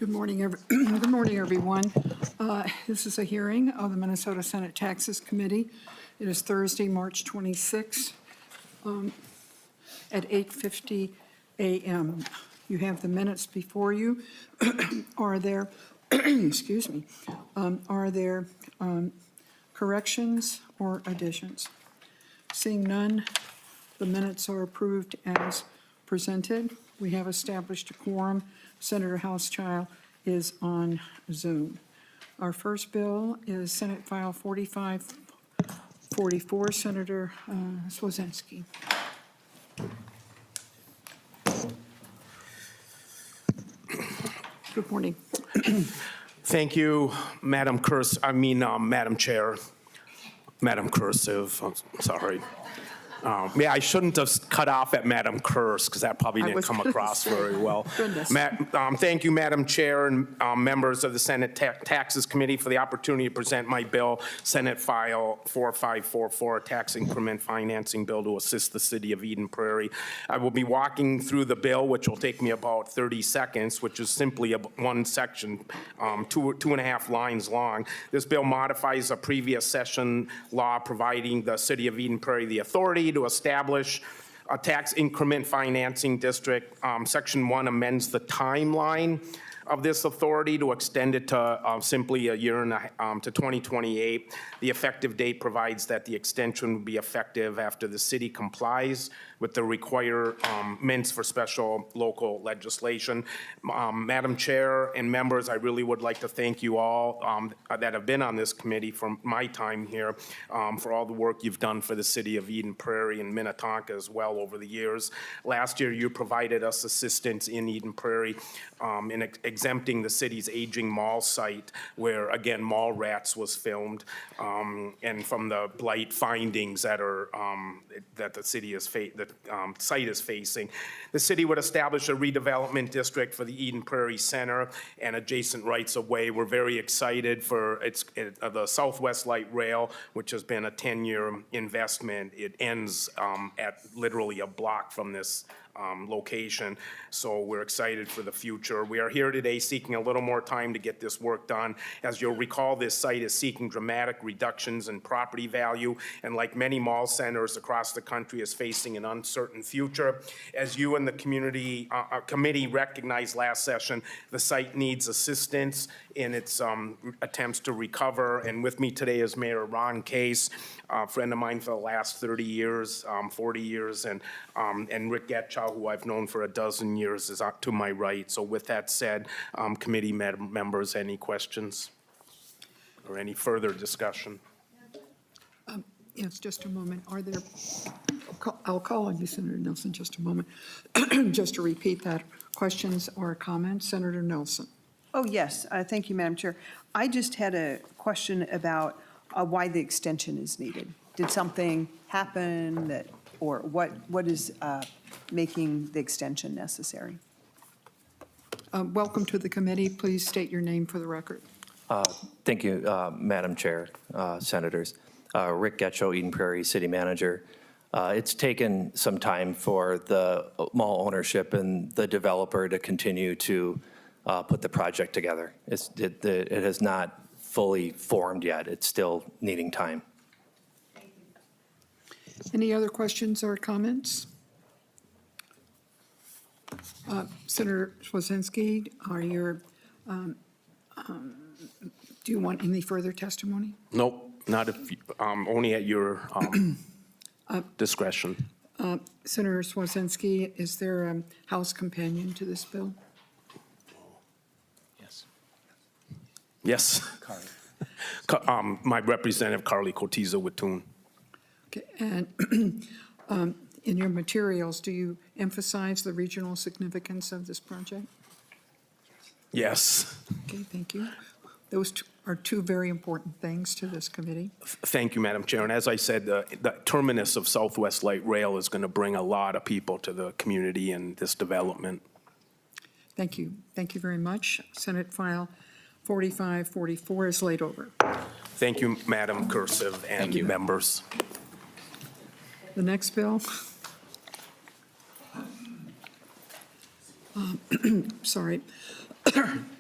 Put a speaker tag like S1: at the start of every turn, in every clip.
S1: Good morning, good morning, everyone. This is a hearing of the Minnesota Senate Taxes Committee. It is Thursday, March 26, at 8:50 a.m. You have the minutes before you. Are there, excuse me, are there corrections or additions? Seeing none, the minutes are approved as presented. We have established a quorum. Senator Housechild is on Zoom. Our first bill is Senate File 4544, Senator Cwodzinski. Good morning.
S2: Thank you, Madam Chair. Madam Cursive, I'm sorry. Yeah, I shouldn't have cut off at Madam Curse because that probably didn't come across very well. Thank you, Madam Chair and members of the Senate Taxes Committee for the opportunity to present my bill, Senate File 4544, Tax Increment Financing Bill to assist the City of Eden Prairie. I will be walking through the bill, which will take me about 30 seconds, which is simply one section, two and a half lines long. This bill modifies a previous session law providing the City of Eden Prairie the authority to establish a tax increment financing district. Section 1 amends the timeline of this authority to extend it to simply a year and to 2028. The effective date provides that the extension will be effective after the city complies with the requirements for special local legislation. Madam Chair and members, I really would like to thank you all that have been on this committee from my time here for all the work you've done for the City of Eden Prairie and Minnetonka as well over the years. Last year, you provided us assistance in Eden Prairie in exempting the city's aging mall site where, again, Mall Rats was filmed, and from the blight findings that are that the city is site is facing. The city would establish a redevelopment district for the Eden Prairie Center and adjacent rights of way. We're very excited for the Southwest Light Rail, which has been a 10-year investment. It ends at literally a block from this location, so we're excited for the future. We are here today seeking a little more time to get this work done. As you'll recall, this site is seeking dramatic reductions in property value, and like many mall centers across the country, is facing an uncertain future. As you and the community committee recognized last session, the site needs assistance in its attempts to recover, and with me today is Mayor Ron Case, a friend of mine for the last 30 years, 40 years, and Rick Getchow, who I've known for a dozen years, is to my right. So with that said, committee members, any questions or any further discussion?
S1: Yes, just a moment. Are there, I'll call on you, Senator Nelson, just a moment. Just to repeat that, questions or comments? Senator Nelson.
S3: Oh, yes. Thank you, Madam Chair. I just had a question about why the extension is needed. Did something happen that, or what is making the extension necessary?
S1: Welcome to the committee. Please state your name for the record.
S4: Thank you, Madam Chair, Senators. Rick Getchow, Eden Prairie City Manager. It's taken some time for the mall ownership and the developer to continue to put the project together. It has not fully formed yet. It's still needing time.
S1: Any other questions or comments? Senator Cwodzinski, do you want any further testimony?
S2: Nope, not if you, only at your discretion.
S1: Senator Cwodzinski, is there a House companion to this bill?
S2: Yes. Yes. My representative, Carly Cotiza-Wittun.
S1: Okay, and in your materials, do you emphasize the regional significance of this project?
S2: Yes.
S1: Okay, thank you. Those are two very important things to this committee.
S2: Thank you, Madam Chair. And as I said, the terminus of Southwest Light Rail is going to bring a lot of people to the community and this development.
S1: Thank you. Thank you very much. Senate File 4544 is laid over.
S2: Thank you, Madam Cursive and members.
S1: The next bill. Sorry.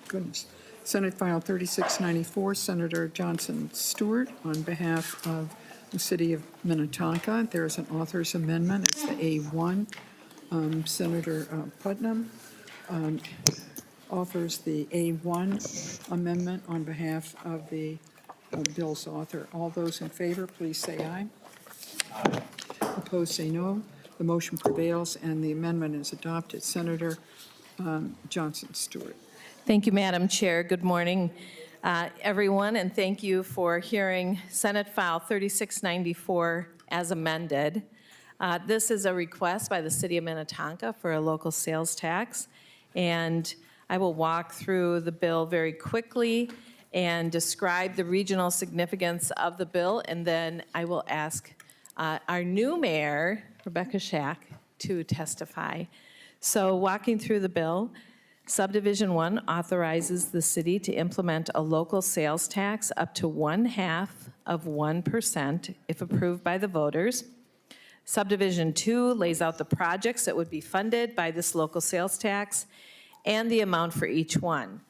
S1: Goodness. Senate File 3694, Senator Johnson Stewart, on behalf of the city of Minnetonka. There's an author's amendment. It's the A1. Senator Putnam offers the A1 amendment on behalf of the bill's author. All those in favor, please say aye. Opposed, say no. The motion prevails, and the amendment is adopted. Senator Johnson Stewart.
S5: Thank you, Madam Chair. Good morning, everyone, and thank you for hearing Senate File 3694 as amended. This is a request by the City of Minnetonka for a local sales tax, and I will walk through the bill very quickly and describe the regional significance of the bill, and then I will ask our new mayor, Rebecca Shack, to testify. So walking through the bill, Subdivision 1 authorizes the city to implement a local sales tax up to 0.5% if approved by the voters. Subdivision 2 lays out the projects that would be funded by this local sales tax and the amount for each one.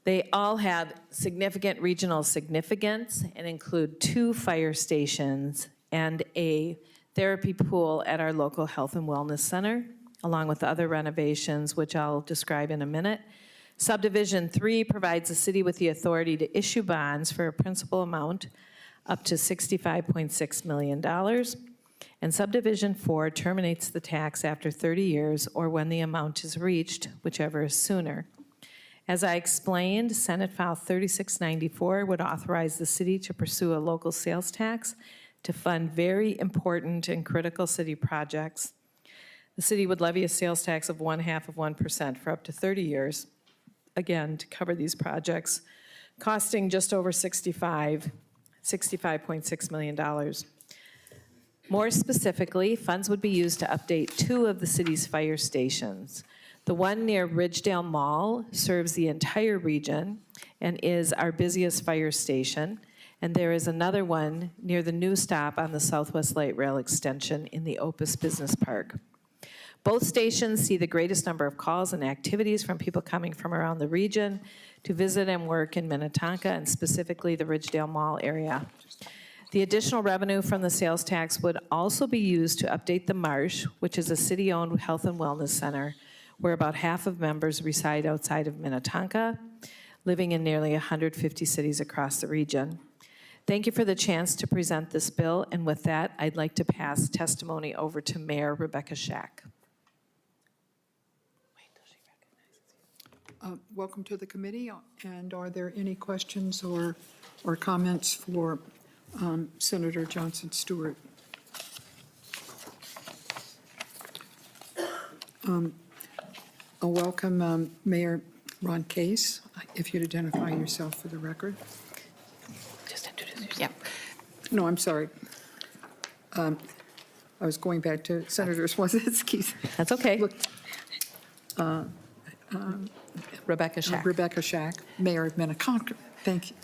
S5: They all have significant regional significance and include 2 fire stations and a therapy pool at our local health and wellness center, along with other renovations, which I'll describe in a minute. Subdivision 3 provides the city with the authority to issue bonds for a principal amount up to $65.6 million. And Subdivision 4 terminates the tax after 30 years or when the amount is reached, whichever is sooner. As I explained, Senate File 3694 would authorize the city to pursue a local sales tax to fund very important and critical city projects. The city would levy a sales tax of 0.5% for up to 30 years, again, to cover these projects, costing just over $65.6 million. More specifically, funds would be used to update 2 of the city's fire stations. The one near Ridgedale Mall serves the entire region and is our busiest fire station. And there is another one near the new stop on the Southwest Light Rail extension in the Opus Business Park. Both stations see the greatest number of calls and activities from people coming from around the region to visit and work in Minnetonka, and specifically the Ridgedale Mall area. The additional revenue from the sales tax would also be used to update the Marsh, which is a city-owned health and wellness center, where about half of members reside outside of Minnetonka, living in nearly 150 cities across the region. Thank you for the chance to present this bill, and with that, I'd like to pass testimony over to Mayor Rebecca Shack.
S1: Welcome to the committee, and are there any questions or comments for Senator Johnson Stewart? I'll welcome Mayor Ron Case, if you'd identify yourself for the record.
S5: Just introduce yourself.
S6: Yep.
S1: No, I'm sorry. I was going back to Senator Cwodzinski's.
S5: That's okay.
S1: Look,
S5: Rebecca Shack.
S1: Rebecca Shack, Mayor of Minnetonka. Thank you.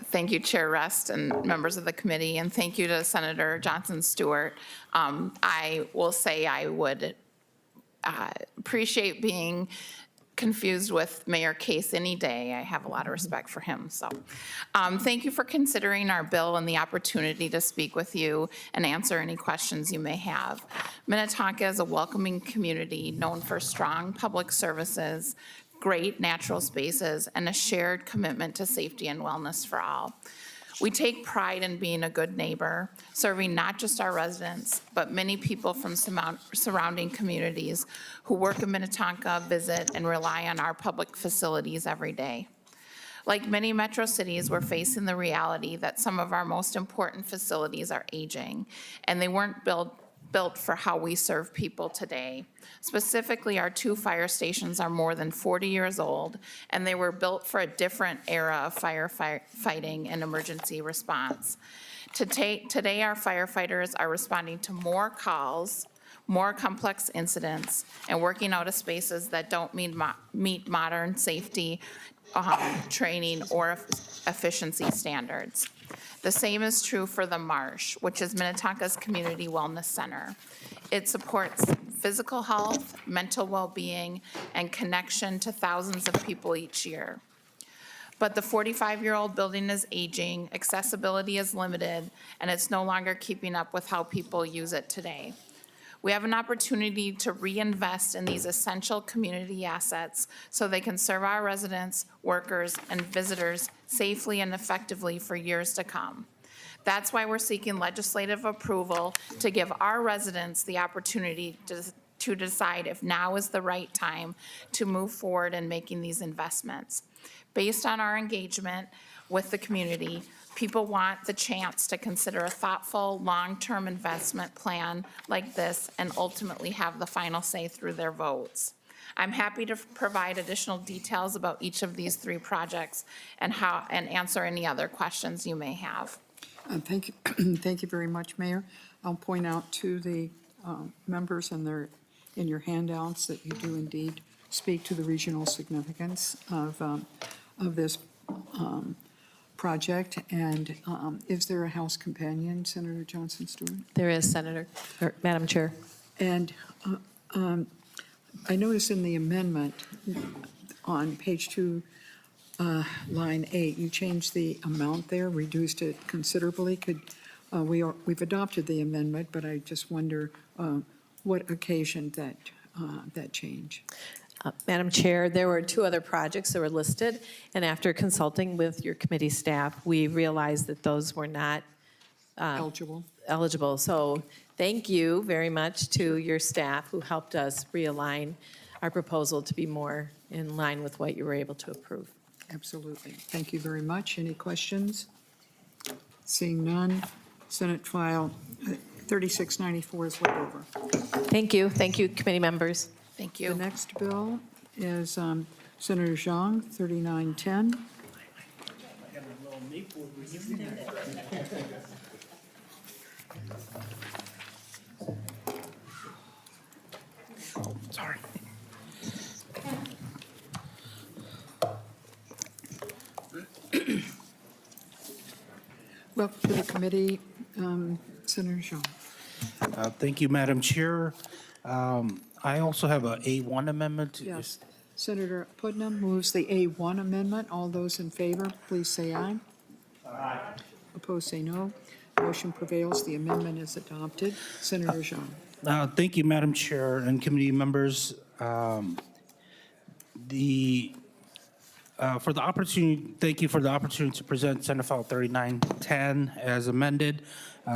S6: Thank you, Chair Rust and members of the committee, and thank you to Senator Johnson Stewart. I will say I would appreciate being confused with Mayor Case any day. I have a lot of respect for him. So thank you for considering our bill and the opportunity to speak with you and answer any questions you may have. Minnetonka is a welcoming community known for strong public services, great natural spaces, and a shared commitment to safety and wellness for all. We take pride in being a good neighbor, serving not just our residents, but many people from surrounding communities who work in Minnetonka, visit, and rely on our public facilities every day. Like many metro cities, we're facing the reality that some of our most important facilities are aging, and they weren't built for how we serve people today. Specifically, our 2 fire stations are more than 40 years old, and they were built for a different era of firefighting and emergency response. Today, our firefighters are responding to more calls, more complex incidents, and working out of spaces that don't meet modern safety, training, or efficiency standards. The same is true for the Marsh, which is Minnetonka's Community Wellness Center. It supports physical health, mental well-being, and connection to thousands of people each year. But the 45-year-old building is aging, accessibility is limited, and it's no longer keeping up with how people use it today. We have an opportunity to reinvest in these essential community assets so they can serve our residents, workers, and visitors safely and effectively for years to come. That's why we're seeking legislative approval to give our residents the opportunity to decide if now is the right time to move forward in making these investments. Based on our engagement with the community, people want the chance to consider a thoughtful, long-term investment plan like this and ultimately have the final say through their votes. I'm happy to provide additional details about each of these 3 projects and answer any other questions you may have.
S1: Thank you, thank you very much, Mayor. I'll point out to the members in your handouts that you do indeed speak to the regional significance of this project. And is there a House companion, Senator Johnson Stewart?
S5: There is, Madam Chair.
S1: And I notice in the amendment on page 2, line 8, you changed the amount there, reduced it considerably. We've adopted the amendment, but I just wonder what occasioned that change.
S5: Madam Chair, there were 2 other projects that were listed, and after consulting with your committee staff, we realized that those were not eligible. So thank you very much to your staff who helped us realign our proposal to be more in line with what you were able to approve.
S1: Absolutely. Thank you very much. Any questions? Seeing none, Senate File 3694 is laid over.
S5: Thank you. Thank you, committee members.
S6: Thank
S1: The
S6: you.
S1: next bill is Senator Xiong, 3910.
S2: Sorry.
S1: Welcome to the committee, Senator Xiong.
S7: Thank you, Madam Chair. I also have a A1 amendment.
S1: Yes. Senator Putnam moves the A1 amendment. All those in favor, please say aye. Aye. Opposed, say no. Motion prevails. The amendment is adopted. Senator Xiong.
S7: Thank you, Madam Chair and committee members. Thank you for the opportunity to present Senate File 3910 as amended.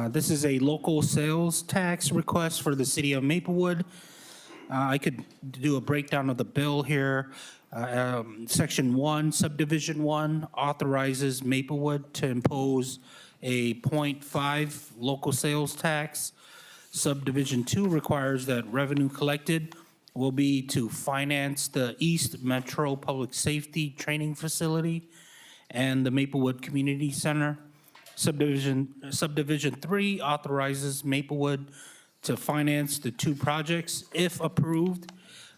S7: This is a local sales tax request for the city of Maplewood. I could do a breakdown of the bill here. Section 1, Subdivision 1 authorizes Maplewood to impose a 0.5 local sales tax. Subdivision 2 requires that revenue collected will be to finance the East Metro Public Safety Training Facility and the Maplewood Community Center. Subdivision 3 authorizes Maplewood to finance the 2 projects if approved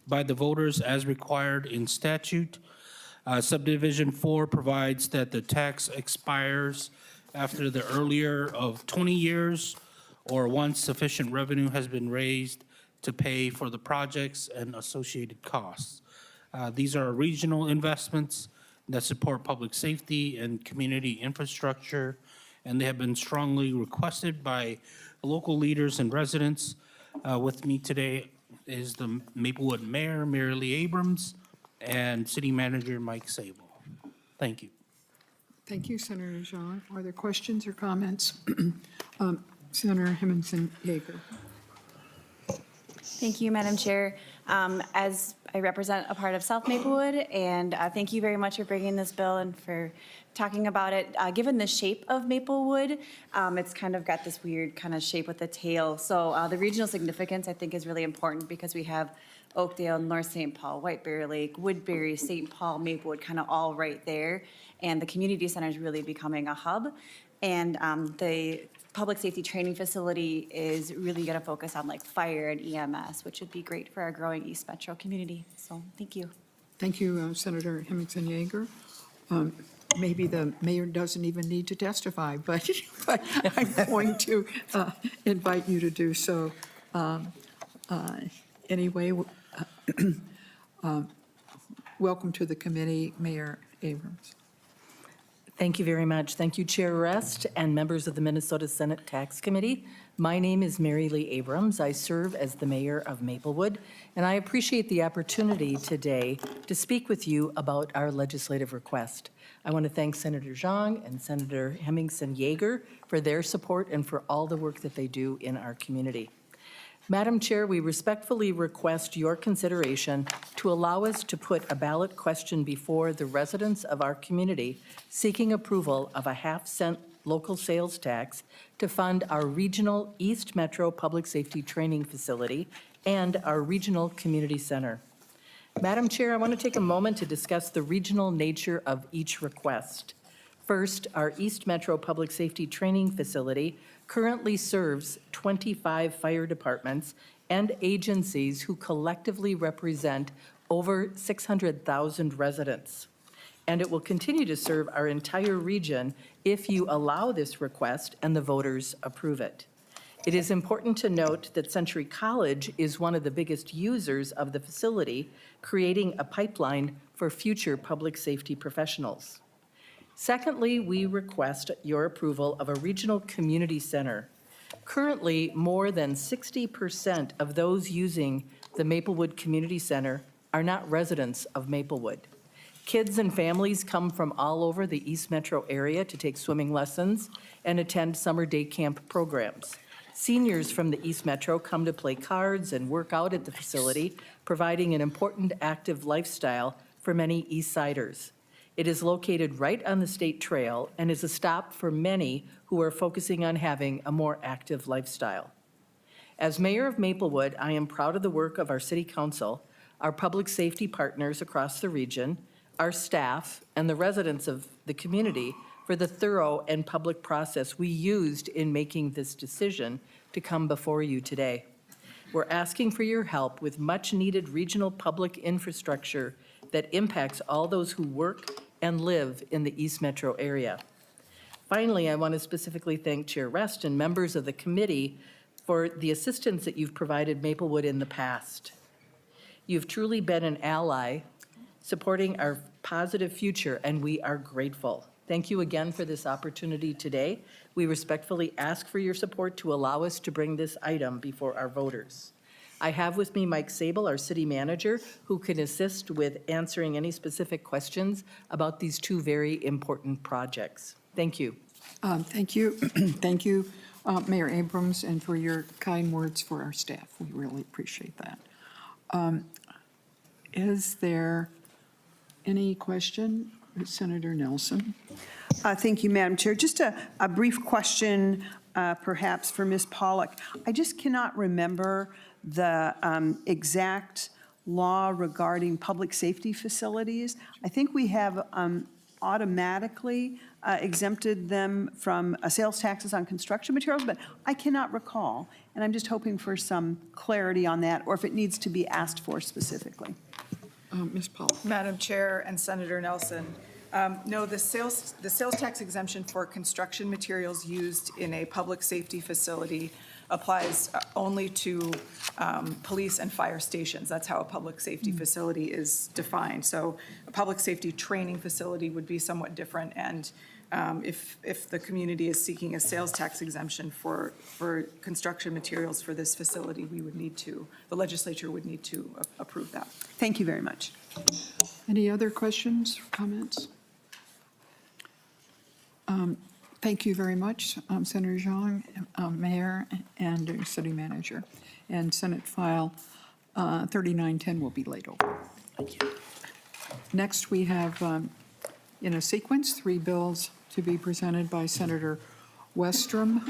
S7: by the voters as required in statute. Subdivision 4 provides that the tax expires after the earlier of 20 years or once sufficient revenue has been raised to pay for the projects and associated costs. These are regional investments that support public safety and community infrastructure, and they have been strongly requested by local leaders and residents. With me today is the Maplewood Mayor, Mary Lee Abrams, and City Manager Mike Sable. Thank you.
S1: Thank you, Senator Xiong. Are there questions or comments? Senator Hemmingson-Yager.
S8: Thank you, Madam Chair. As I represent a part of South Maplewood, and thank you very much for bringing this bill and for talking about it. Given the shape of Maplewood, it's kind of got this weird kind of shape with the tail. So the regional significance, I think, is really important because we have Oakdale, North St. Paul, White Bear Lake, Woodbury, St. Paul, Maplewood, kind of all right there. And the community center is really becoming a hub. And the public safety training facility is really going to focus on like fire and EMS, which would be great for our growing East Metro community. So thank you.
S1: Thank you, Senator Hemmingson-Yager. Maybe the mayor doesn't even need to testify, but I'm going to invite you to do so Anyway, welcome to the committee, Mayor Abrams.
S9: Thank you very much. Thank you, Chair Rest and members of the Minnesota Senate Tax Committee. My name is Mary Lee Abrams. I serve as the mayor of Maplewood, and I appreciate the opportunity today to speak with you about our legislative request. I want to thank Senator Xiong and Senator Hemmingson-Yager for their support and for all the work that they do in our community. Madam Chair, we respectfully request your consideration to allow us to put a ballot question before the residents of our community seeking approval of a half-cent local sales tax to fund our regional East Metro Public Safety Training Facility and our regional community center. Madam Chair, I want to take a moment to discuss the regional nature of each request. First, our East Metro Public Safety Training Facility currently serves 25 fire departments and agencies who collectively represent over 600,000 residents. And it will continue to serve our entire region if you allow this request and the voters approve it. It is important to note that Century College is one of the biggest users of the facility, creating a pipeline for future public safety professionals. Secondly, we request your approval of a regional community center. Currently, more than 60% of those using the Maplewood Community Center are not residents of Maplewood. Kids and families come from all over the East Metro area to take swimming lessons and attend summer day camp programs. Seniors from the East Metro come to play cards and work out at the facility, providing an important active lifestyle for many East Siders. It is located right on the state trail and is a stop for many who are focusing on having a more active lifestyle. As mayor of Maplewood, I am proud of the work of our city council, our public safety partners across the region, our staff, and the residents of the community for the thorough and public process we used in making this decision to come before you today. We're asking for your help with much-needed regional public infrastructure that impacts all those who work and live in the East Metro area. Finally, I want to specifically thank Chair Rest and members of the committee for the assistance that you've provided Maplewood in the past. You've truly been an ally supporting our positive future, and we are grateful. Thank you again for this opportunity today. We respectfully ask for your support to allow us to bring this item before our voters. I have with me Mike Sable, our city manager, who can assist with answering any specific questions about these two very important projects. Thank you.
S1: Thank you. Thank you, Mayor Abrams, and for your kind words for our staff. We really appreciate that. Is there any question? Senator Nelson.
S3: Thank you, Madam Chair. Just a brief question, perhaps for Ms. Pollock. I just cannot remember the exact law regarding public safety facilities. I think we have automatically exempted them from sales taxes on construction materials, but I cannot recall. And I'm just hoping for some clarity on that, or if it needs to be asked for specifically.
S1: Ms. Pollock.
S10: Madam Chair and Senator Nelson, no, the sales tax exemption for construction materials used in a public safety facility applies only to police and fire stations. That's how a public safety facility is defined. So a public safety training facility would be somewhat different, and if the community is seeking a sales tax exemption for construction materials for this facility, we would need to, the legislature would need to approve that.
S3: Thank you very much.
S1: Any other questions or comments? Thank you very much, Senator Xiong, Mayor, and City Manager. And Senate File 3910 will be laid over. Thank you. Next, we have, in a sequence, 3 bills to be presented by Senator Westrom.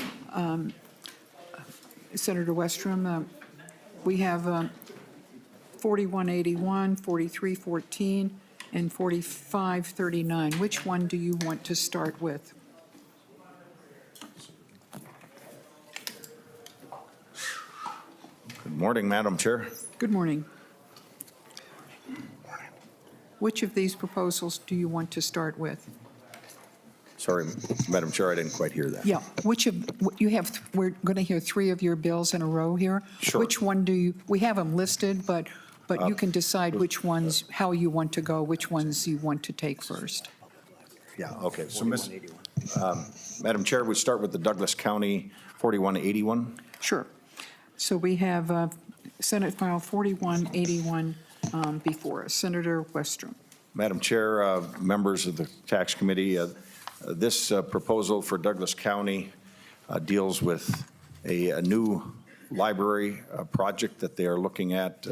S1: Senator Westrom, we have 4181, 4314, and 4539. Which one do you want to start with?
S11: Good morning, Madam Chair.
S1: Good morning. Which of these proposals do you want to start with?
S11: Sorry, Madam Chair, I didn't quite hear that.
S1: Yeah, you have, we're going to hear three of your bills in a row here.
S11: Sure.
S1: Which one we have them listed, but you can decide which ones, how you want to go, which ones you want to take first.
S11: Yeah, okay. So, Madam Chair, we start with the Douglas County 4181.
S1: Sure. So we have Senate File 4181 before us. Senator Westrom.
S11: Madam Chair, members of the Tax Committee, this proposal for Douglas County deals with a new library project that they are looking at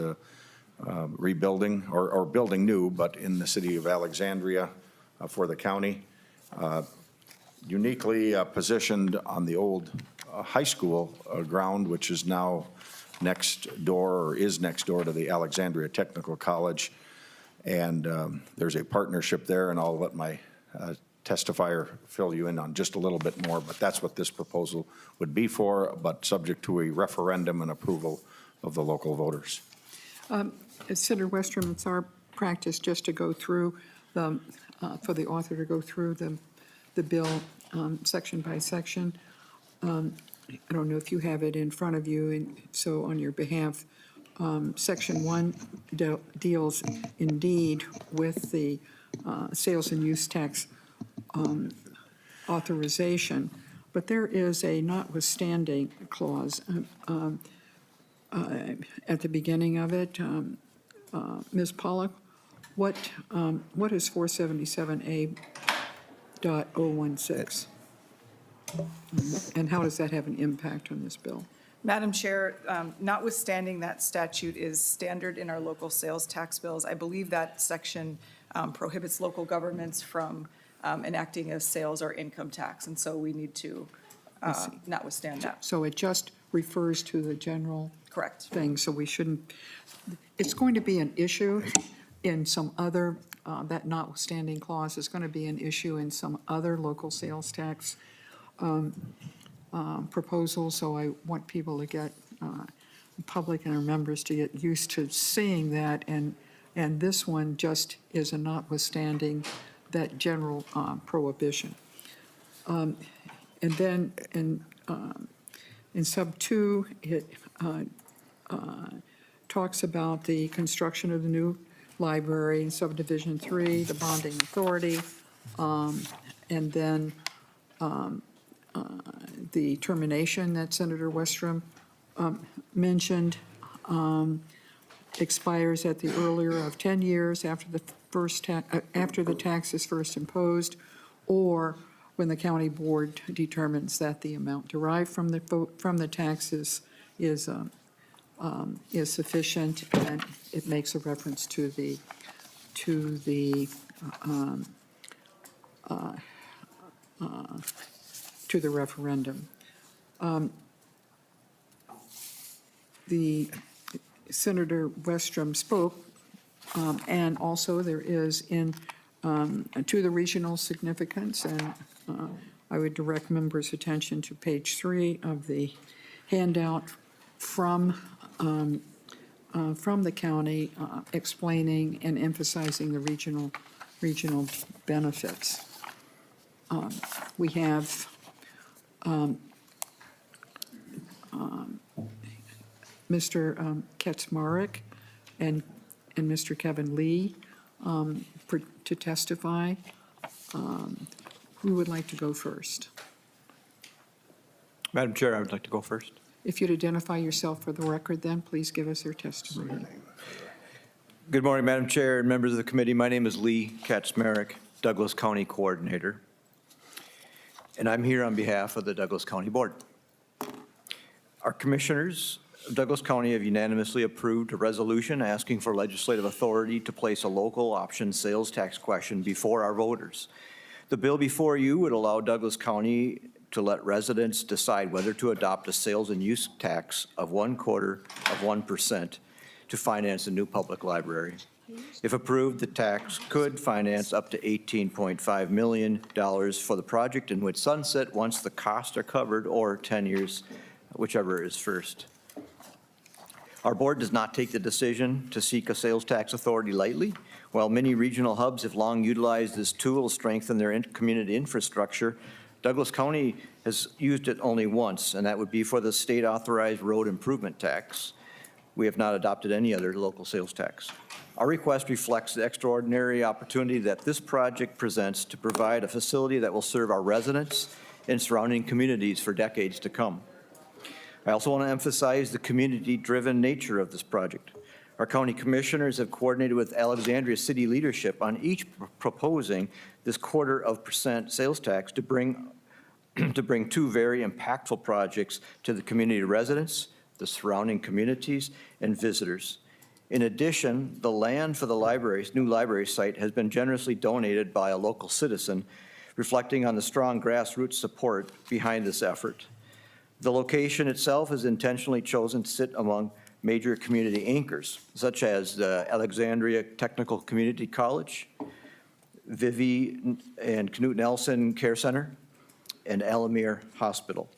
S11: rebuilding or building new, but in the city of Alexandria for the county. Uniquely positioned on the old high school ground, which is now next door or is next door to the Alexandria Technical College. And there's a partnership there, and I'll let my testifier fill you in on just a little bit more, but that's what this proposal would be for, but subject to a referendum and approval of the local voters.
S1: Senator Westrom, it's our practice just to go through for the author to go through the bill section by section. I don't know if you have it in front of you, and so on your behalf, Section 1 deals indeed with the sales and use tax authorization, but there is a notwithstanding clause at the beginning of it. Ms. Pollock, what is 477A.016? And how does that have an impact on this bill?
S10: Madam Chair, notwithstanding that statute is standard in our local sales tax bills, I believe that section prohibits local governments from enacting a sales or income tax, and so we need to notwithstand that.
S1: So it just refers to the general
S10: Correct.
S1: thing, so we shouldn't, it's going to be an issue in some other, that notwithstanding clause is going to be an issue in some other local sales tax proposals, so I want people to get, the public and our members to get used to seeing that, and this one just is a notwithstanding that general prohibition. And then in sub 2, it talks about the construction of the new library. In subdivision 3, the bonding authority, and then the termination that Senator Westrom mentioned expires at the earlier of 10 years after the after the tax is first imposed, or when the county board determines that the amount derived from the taxes is sufficient, and it makes a reference to the referendum. The Senator Westrom spoke, and also there is to the regional significance, and I would direct members' attention to page 3 of the handout from the county, explaining and emphasizing the regional benefits. We have Mr. Kaczmarek and Mr. Kevin Lee to testify. Who would like to go first?
S12: Madam Chair, I would like to go first.
S1: If you'd identify yourself for the record, then please give us your testimony.
S12: Good morning, Madam Chair and members of the committee. My name is Lee Kaczmarek, Douglas County Coordinator, and I'm here on behalf of the Douglas County Board. Our commissioners of Douglas County have unanimously approved a resolution asking for legislative authority to place a local option sales tax question before our voters. The bill before you would allow Douglas County to let residents decide whether to adopt a sales and use tax of 0.25% to finance a new public library. If approved, the tax could finance up to $18.5 million for the project and would sunset once the costs are covered, or 10 years, whichever is first. Our board does not take the decision to seek a sales tax authority lightly. While many regional hubs have long utilized this tool to strengthen their community infrastructure, Douglas County has used it only once, and that would be for the state-authorized road improvement tax. We have not adopted any other local sales tax. Our request reflects the extraordinary opportunity that this project presents to provide a facility that will serve our residents and surrounding communities for decades to come. I also want to emphasize the community-driven nature of this project. Our county commissioners have coordinated with Alexandria city leadership on each proposing this 0.25% sales tax to bring two very impactful projects to the community residents, the surrounding communities, and visitors. In addition, the land for the new library site has been generously donated by a local citizen, reflecting on the strong grassroots support behind this effort. The location itself is intentionally chosen to sit among major community anchors, such as the Alexandria Technical Community College, Vivi and Knut Nelson Care Center, and Alamir Hospital.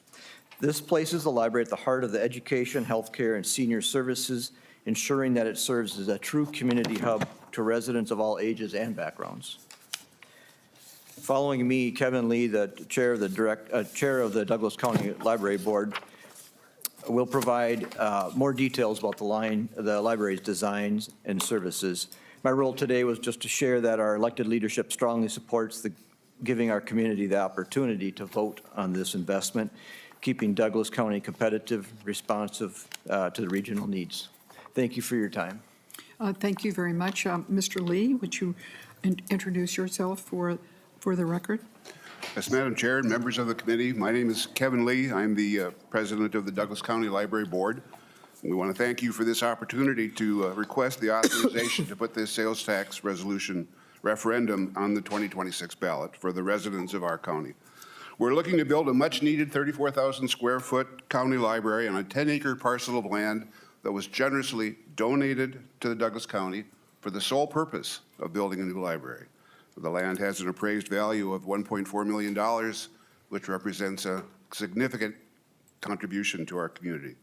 S12: This places the library at the heart of the education, healthcare, and senior services, ensuring that it serves as a true community hub to residents of all ages and backgrounds. Following me, Kevin Lee, the chair of the Douglas County Library Board, will provide more details about the library's designs and services. My role today was just to share that our elected leadership strongly supports giving our community the opportunity to vote on this investment, keeping Douglas County competitive, responsive to the regional needs. Thank you for your time.
S1: Thank you very much. Mr. Lee, would you introduce yourself for the record?
S13: Yes, Madam Chair and members of the committee, my name is Kevin Lee. I'm the president of the Douglas County Library Board. We want to thank you for this opportunity to request the authorization to put this sales tax resolution referendum on the 2026 ballot for the residents of our county. We're looking to build a much-needed 34,000 square foot county library on a 10-acre parcel of land that was generously donated to the Douglas County for the sole purpose of building a new library. The land has an appraised value of $1.4 million, which represents a significant contribution to our community.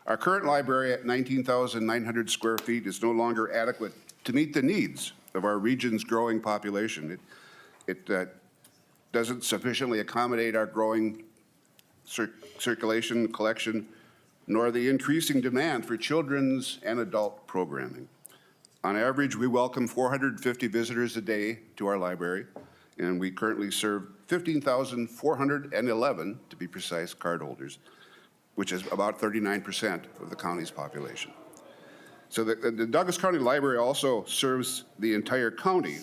S13: Our current library at 19,900 square feet is no longer adequate to meet the needs of our region's growing population. It doesn't sufficiently accommodate our growing circulation, collection, nor the increasing demand for children's and adult programming. On average, we welcome 450 visitors a day to our library, and we currently serve 15,411, to be precise, cardholders, which is about 39% of the county's population. So the Douglas County Library also serves the entire county,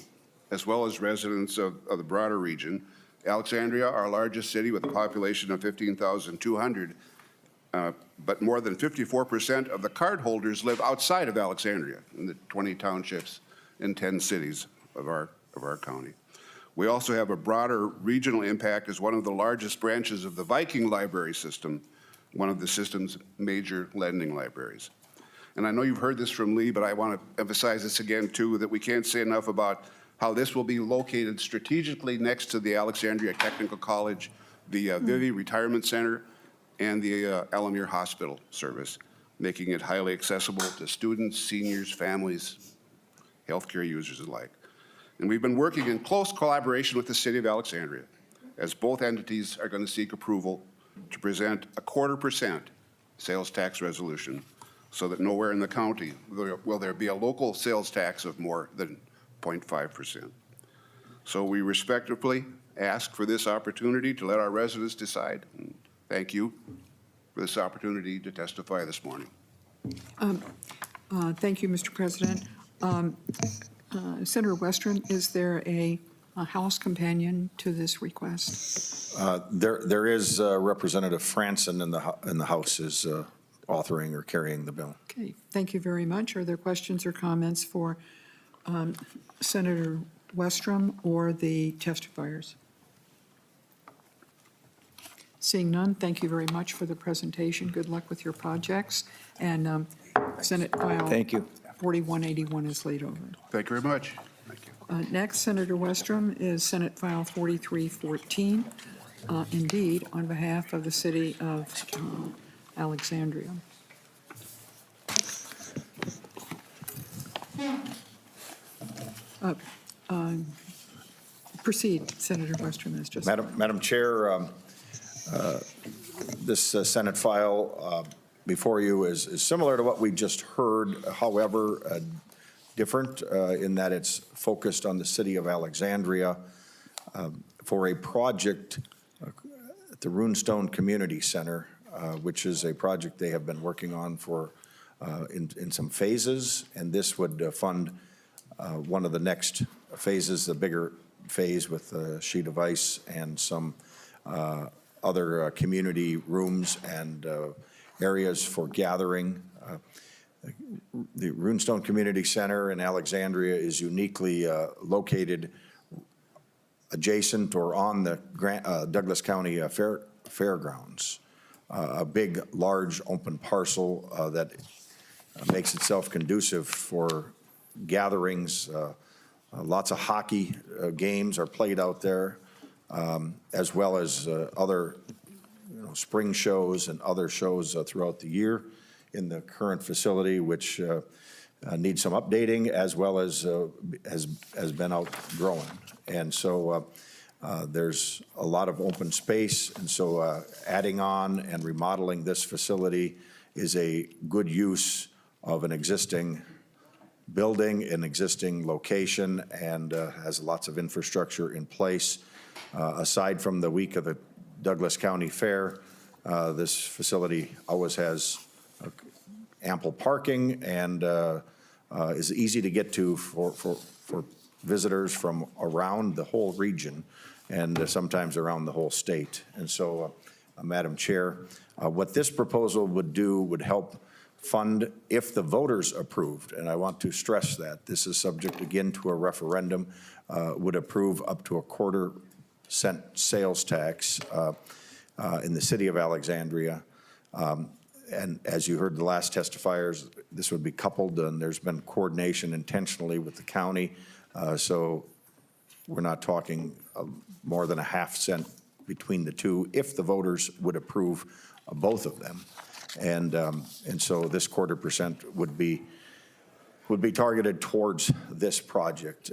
S13: as well as residents of the broader region. Alexandria, our largest city with a population of 15,200, but more than 54% of the cardholders live outside of Alexandria in the 20 townships and 10 cities of our county. We also have a broader regional impact as one of the largest branches of the Viking library system, one of the system's major lending libraries. And I know you've heard this from Lee, but I want to emphasize this again too, that we can't say enough about how this will be located strategically next to the Alexandria Technical College, the Vivi Retirement Center, and the Alamir Hospital service, making it highly accessible to students, seniors, families, healthcare users alike. And we've been working in close collaboration with the City of Alexandria, as both entities are going to seek approval to present a 0.25% sales tax resolution, so that nowhere in the county will there be a local sales tax of more than 0.5%. So we respectfully ask for this opportunity to let our residents decide. And thank you for this opportunity to testify this morning.
S1: Thank you, Mr. President. Senator Westrom, is there a House companion to this request?
S11: There is Representative Franson in the House is authoring or carrying the bill.
S1: Okay, thank you very much. Are there questions or comments for Senator Westrom or the testifiers? Seeing none, thank you very much for the presentation. Good luck with your projects. And Senate file
S12: Thank you.
S1: 4181 is laid over.
S13: Thank you very much. Thank you.
S1: Next, Senator Westrom is Senate file 4314, indeed, on behalf of the city of Alexandria. Proceed, Senator Westrom, as just.
S11: Madam Chair, this Senate file before you is similar to what we just heard, however, different in that it's focused on the city of Alexandria for a project at the Runestone Community Center, which is a project they have been working on for in some phases, and this would fund one of the next phases, the bigger phase with a sheet of ice and some other community rooms and areas for gathering. The Runestone Community Center in Alexandria is uniquely located adjacent or on the Douglas County Fairgrounds, a big, large, open parcel that makes itself conducive for gatherings. Lots of hockey games are played out there, as well as other spring shows and other shows throughout the year in the current facility, which needs some updating, as well as has been outgrown. And so there's a lot of open space, and so adding on and remodeling this facility is a good use of an existing building, an existing location, and has lots of infrastructure in place. Aside from the week of the Douglas County Fair, this facility always has ample parking and is easy to get to for visitors from around the whole region and sometimes around the whole state. And so, Madam Chair, what this proposal would do would help fund if the voters approved, and I want to stress that this is subject again to a referendum, would approve up to a 1/4 cent sales tax in the city of Alexandria. And as you heard the last testifiers, this would be coupled, and there's been coordination intentionally with the county. So we're not talking more than a 1/2 cent between the two if the voters would approve both of them. And so this 1/4 percent would be targeted towards this project.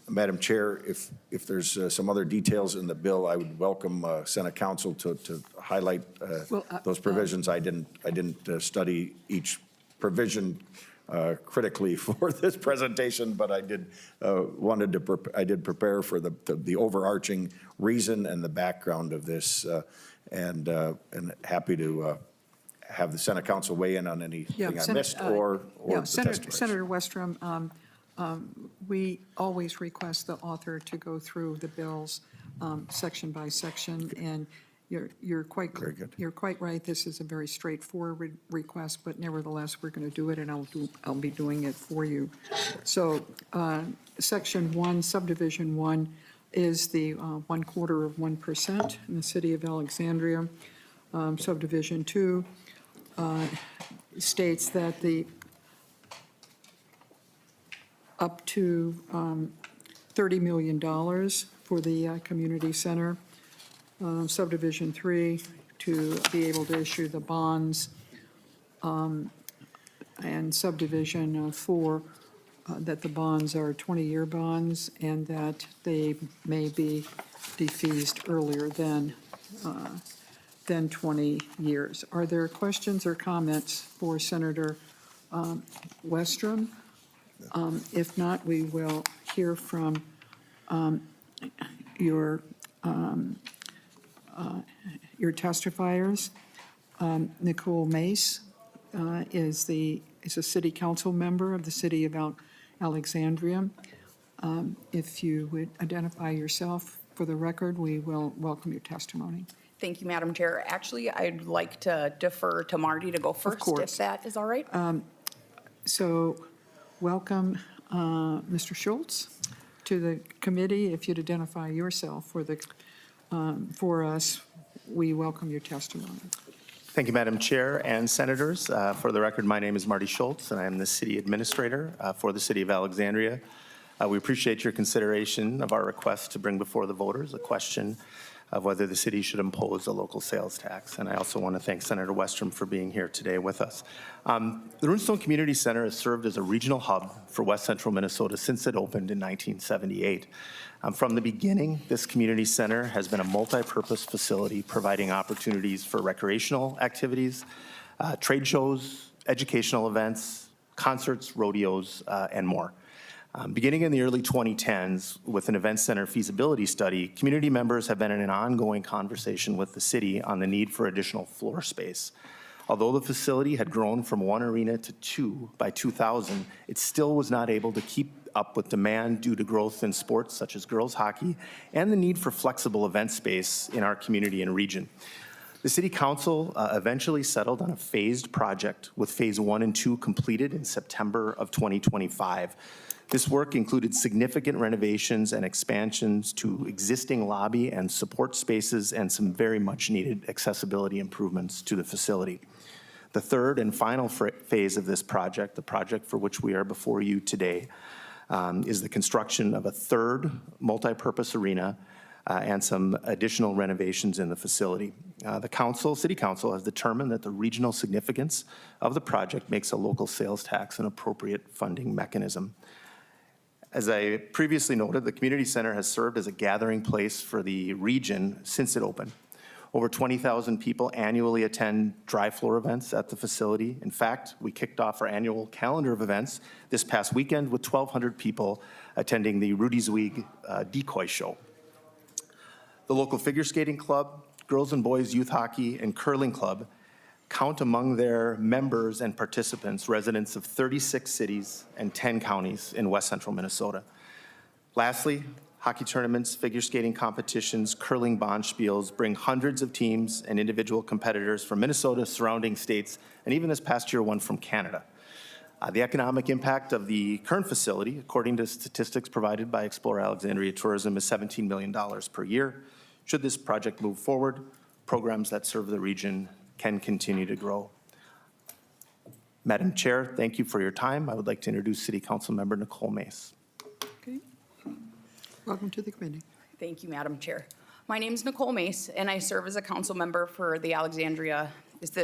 S11: Madam Chair, if there's some other details in the bill, I would welcome Senate Council to highlight those provisions. I didn't study each provision critically for this presentation, but I did prepare for the overarching reason and the background of this, and happy to have the Senate Council weigh in on anything I missed or the testimony.
S1: Senator Westrom, we always request the author to go through the bills section by section, and you're quite
S11: Very good.
S1: You're quite right. This is a very straightforward request, but nevertheless, we're going to do it, and I'll be doing it for you. So, Section 1, Subdivision 1 is the 1/4 of 1% in the city of Alexandria. Subdivision 2 states that the up to $30 million for the community center. Subdivision 3 to be able to issue the bonds, and subdivision 4 that the bonds are 20-year bonds and that they may be defeased earlier than 20 years. Are there questions or comments for Senator Westrom? If not, we will hear from your testifiers. Nicole Mace is a city council member of the city of Alexandria. If you would identify yourself for the record, we will welcome your testimony.
S14: Thank you, Madam Chair. Actually, I'd like to defer to Marty to go first,
S1: course.
S14: if that is all right.
S1: So welcome, Mr. Schultz, to the committee. If you'd identify yourself for us, we welcome your testimony.
S15: Thank you, Madam Chair and Senators. For the record, my name is Marty Schultz, and I am the City Administrator for the City of Alexandria. We appreciate your consideration of our request to bring before the voters a question of whether the city should impose a local sales tax. And I also want to thank Senator Westrom for being here today with us. The Runestone Community Center has served as a regional hub for West Central Minnesota since it opened in 1978. From the beginning, this community center has been a multi-purpose facility providing opportunities for recreational activities, trade shows, educational events, concerts, rodeos, and more. Beginning in the early 2010s with an event center feasibility study, community members have been in an ongoing conversation with the city on the need for additional floor space. Although the facility had grown from 1 arena to 2 by 2000, it still was not able to keep up with demand due to growth in sports such as girls hockey and the need for flexible event space in our community and region. The City Council eventually settled on a phased project with phase 1 and 2 completed in September of 2025. This work included significant renovations and expansions to existing lobby and support spaces and some very much needed accessibility improvements to the facility. The third and final phase of this project, the project for which we are before you today, is the construction of a third multi-purpose arena and some additional renovations in the facility. The City Council has determined that the regional significance of the project makes a local sales tax an appropriate funding mechanism. As I previously noted, the community center has served as a gathering place for the region since it opened. Over 20,000 people annually attend dry floor events at the facility. In fact, we kicked off our annual calendar of events this past weekend with 1,200 people attending the Rudy Zweig decoy show. The local figure skating club, girls and boys youth hockey, and curling club count among their members and participants residents of 36 cities and 10 counties in West Central Minnesota. Lastly, hockey tournaments, figure skating competitions, curling bonspiels bring hundreds of teams and individual competitors from Minnesota, surrounding states, and even this past year, one from Canada. The economic impact of the current facility, according to statistics provided by Explore Alexandria Tourism, is $17 million per year. Should this project move forward, programs that serve the region can continue to grow. Madam Chair, thank you for your time. I would like to introduce City Council Member Nicole Mace.
S1: Okay. Welcome to the committee.
S14: Thank you, Madam Chair. My name is Nicole Mace, and I serve as a council member for the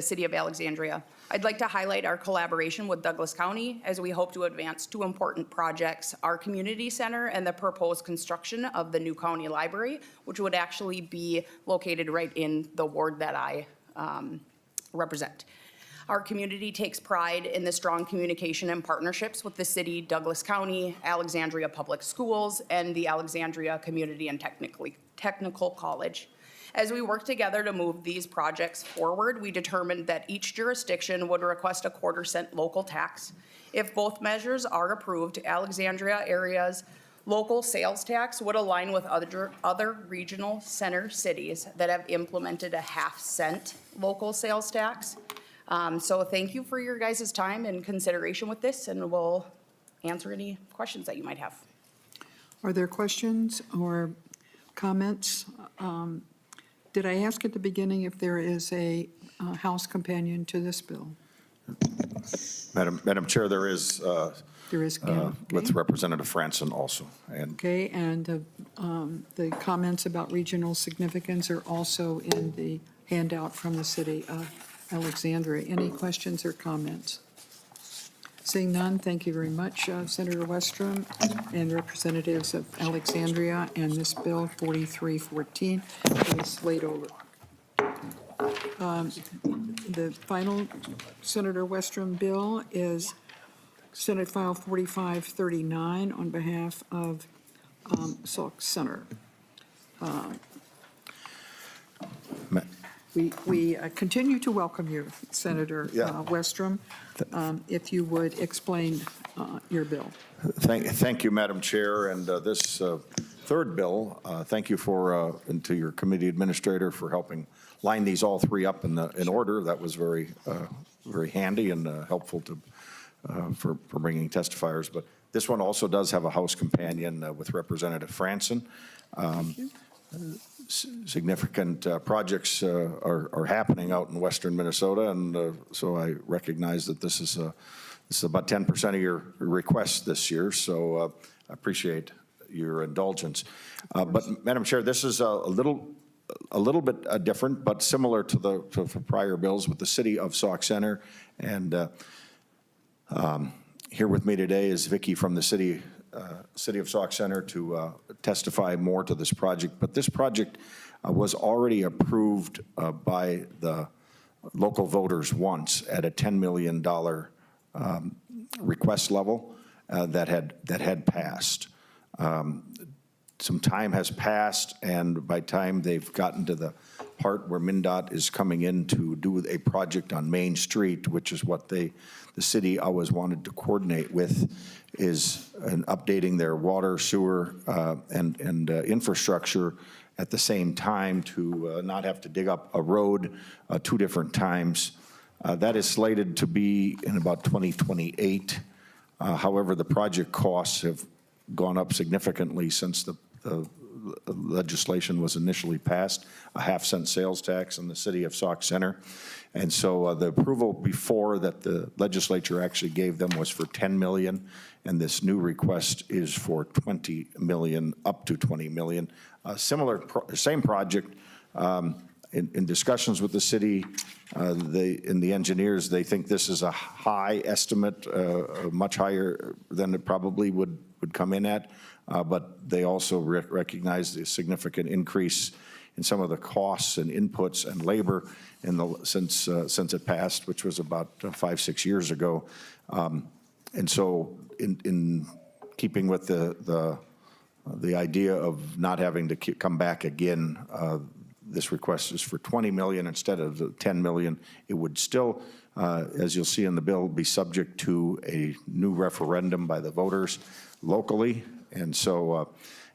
S14: city of Alexandria. I'd like to highlight our collaboration with Douglas County as we hope to advance 2 important projects, our community center and the proposed construction of the new county library, which would actually be located right in the ward that I represent. Our community takes pride in the strong communication and partnerships with the city, Douglas County, Alexandria Public Schools, and the Alexandria Community and Technical College. As we work together to move these projects forward, we determined that each jurisdiction would request a 1/4 cent local tax. If both measures are approved, Alexandria area's local sales tax would align with other regional center cities that have implemented a 1/2 cent local sales tax. So thank you for your guys' time and consideration with this, and we'll answer any questions that you might have.
S1: Are there questions or comments? Did I ask at the beginning if there is a House companion to this bill?
S11: Madam Chair, there is
S1: There is,
S11: with
S1: okay.
S11: Representative Franson also. And
S1: Okay, and the comments about regional significance are also in the handout from the city of Alexandria. Any questions or comments? Seeing none, thank you very much, Senator Westrom and representatives of Alexandria, and this bill 4314 is laid over. The final Senator Westrom bill is Senate File 4539 on behalf of Sauk Centre. We continue to welcome you, Senator Westrom. If you would explain your bill.
S11: Thank you, Madam Chair. And this third bill, thank you and to your committee administrator for helping line these all 3 up in order. That was very handy and helpful for bringing testifiers. But this one also does have a House companion with Representative Franson. Significant projects are happening out in western Minnesota, and so I recognize that this is about 10% of your requests this year, so I appreciate your indulgence. But Madam Chair, this is a little a little bit different, but similar to the prior bills with the city of Sauk Centre. And here with me today is Vicki from the city of Sauk Centre to testify more to this project. But this project was already approved by the local voters once at a $10 million request level that had passed. Some time has passed, and by time they've gotten to the part where MnDOT is coming in to do a project on Main Street, which is what the city always wanted to coordinate with, is updating their water, sewer, and infrastructure at the same time to not have to dig up a road 2 different times. That is slated to be in about 2028. However, the project costs have gone up significantly since the legislation was initially passed, a half-cent sales tax in the city of Sauk Centre. And so the approval before that the legislature actually gave them was for $10 million, and this new request is for $20 million, up to $20 million. Same project. In discussions with the city, and the engineers, they think this is a high estimate, much higher than it probably would come in at, but they also recognize the significant increase in some of the costs and inputs and labor since it passed, which was about 5-6 years ago. And so in keeping with the idea of not having to come back again, this request is for $20 million instead of the $10 million. It would still, as you'll see in the bill, be subject to a new referendum by the voters locally, and so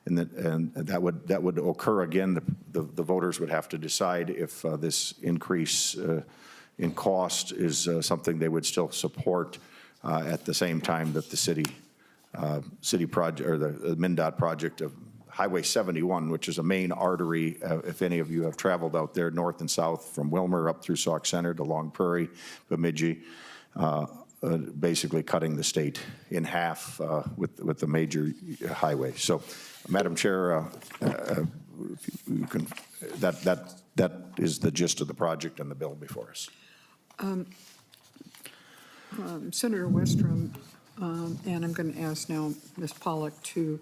S11: and that would occur again. The voters would have to decide if this increase in cost is something they would still support at the same time that the city project, or the MnDOT project of Highway 71, which is a main artery, if any of you have traveled out there north and south from Wilmer up through Sauk Centre to Long Prairie, Bemidji, basically cutting the state in half with the major highway. So, Madam Chair, you can, that is the gist of the project and the bill before us.
S1: Senator Westrom, and I'm going to ask now Ms. Pollock to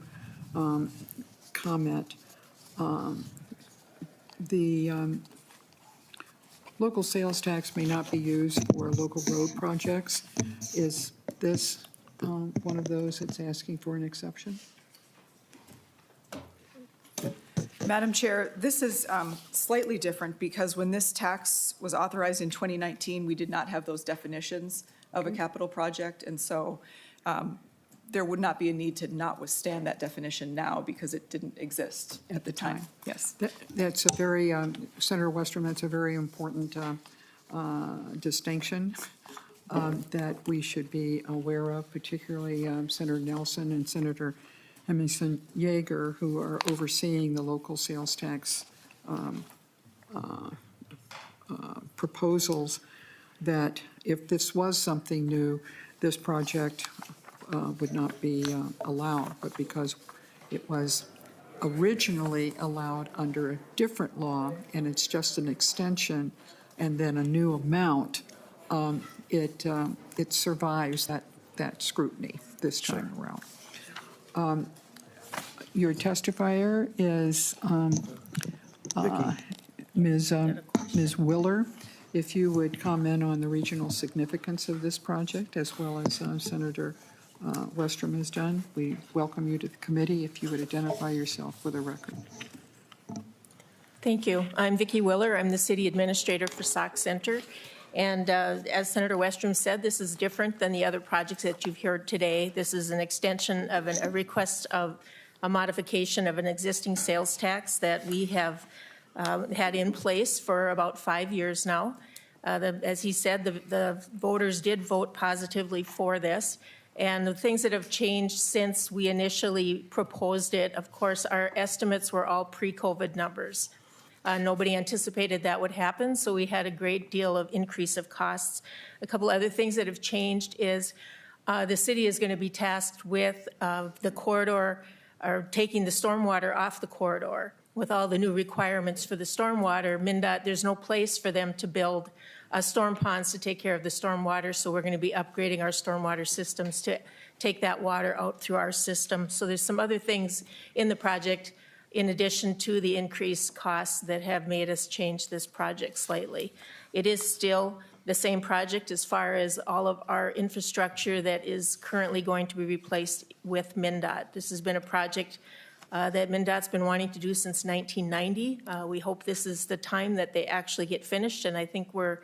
S1: comment. The local sales tax may not be used for local road projects. Is this one of those that's asking for an exception?
S10: Madam Chair, this is slightly different because when this tax was authorized in 2019, we did not have those definitions of a capital project, and so there would not be a need to not withstand that definition now because it didn't exist at the time. Yes.
S1: That's a very, Senator Westrom, that's a very important distinction that we should be aware of, particularly Senator Nelson and Senator Emerson Yeager, who are overseeing the local sales tax proposals, that if this was something new, this project would not be allowed, but because it was originally allowed under a different law, and it's just an extension and then a new amount, it survives that scrutiny this time around. Your testifier is Ms. Willer. If you would comment on the regional significance of this project, as well as Senator Westrom has done. We welcome you to the committee. If you would identify yourself for the record.
S16: Thank you. I'm Vicki Willer. I'm the city administrator for Sauk Centre. And as Senator Westrom said, this is different than the other projects that you've heard today. This is an extension of a request of a modification of an existing sales tax that we have had in place for about 5 years now. As he said, the voters did vote positively for this. And the things that have changed since we initially proposed it, of course, our estimates were all pre-COVID numbers. Nobody anticipated that would happen, so we had a great deal of increase of costs. A couple other things that have changed is the city is going to be tasked with the corridor, or taking the stormwater off the corridor. with all the new requirements for the stormwater, MnDOT, there's no place for them to build storm ponds to take care of the stormwater, so we're going to be upgrading our stormwater systems to take that water out through our system. So there's some other things in the project in addition to the increased costs that have made us change this project slightly. It is still the same project as far as all of our infrastructure that is currently going to be replaced with MnDOT. This has been a project that MnDOT's been wanting to do since 1990. We hope this is the time that they actually get finished, and I think we're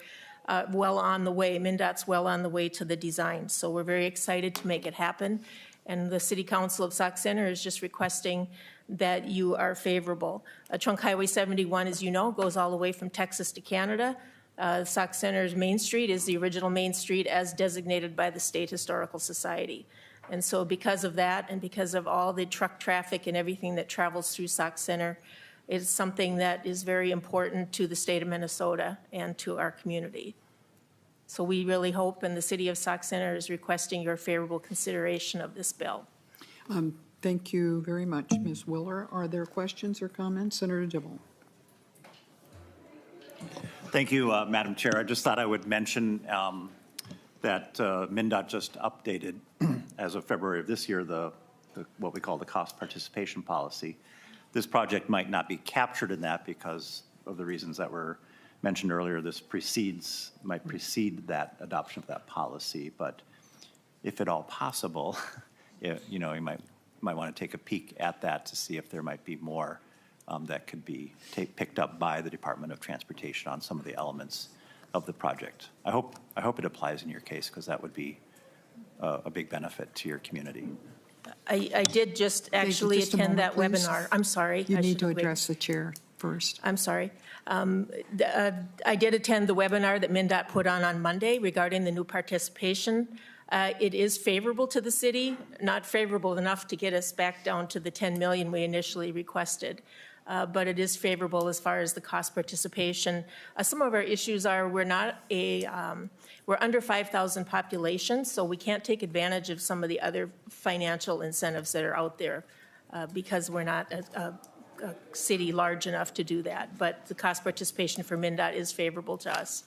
S16: well on the way. MnDOT's well on the way to the design, so we're very excited to make it happen. And the City Council of Sauk Centre is just requesting that you are favorable. Trunk Highway 71, as you know, goes all the way from Texas to Canada. Sauk Centre's Main Street is the original Main Street as designated by the State Historical Society. And so because of that and because of all the truck traffic and everything that travels through Sauk Centre, it's something that is very important to the state of Minnesota and to our community. So we really hope, and the City of Sauk Centre is requesting your favorable consideration of this bill.
S1: Thank you very much, Ms. Willer. Are there questions or comments? Senator Dibble.
S17: Thank you, Madam Chair. I just thought I would mention that MnDOT just updated, as of February of this year, the what we call the cost participation policy. This project might not be captured in that because of the reasons that were mentioned earlier. This might precede that adoption of that policy, but if at all possible, you know, you might want to take a peek at that to see if there might be more that could be picked up by the Department of Transportation on some of the elements of the project. I hope it applies in your case, because that would be a big benefit to your community.
S16: I did just actually
S1: Just a
S16: attend that
S1: moment, please.
S16: webinar. I'm sorry.
S1: You
S16: I
S1: need
S16: should
S1: to
S16: have waited.
S1: address the chair first.
S16: I'm sorry. I did attend the webinar that MnDOT put on Monday regarding the new participation. It is favorable to the city, not favorable enough to get us back down to the 10 million we initially requested. But it is favorable as far as the cost participation. Some of our issues are we're under 5,000 population, so we can't take advantage of some of the other financial incentives that are out there because we're not a city large enough to do that. But the cost participation for MnDOT is favorable to us.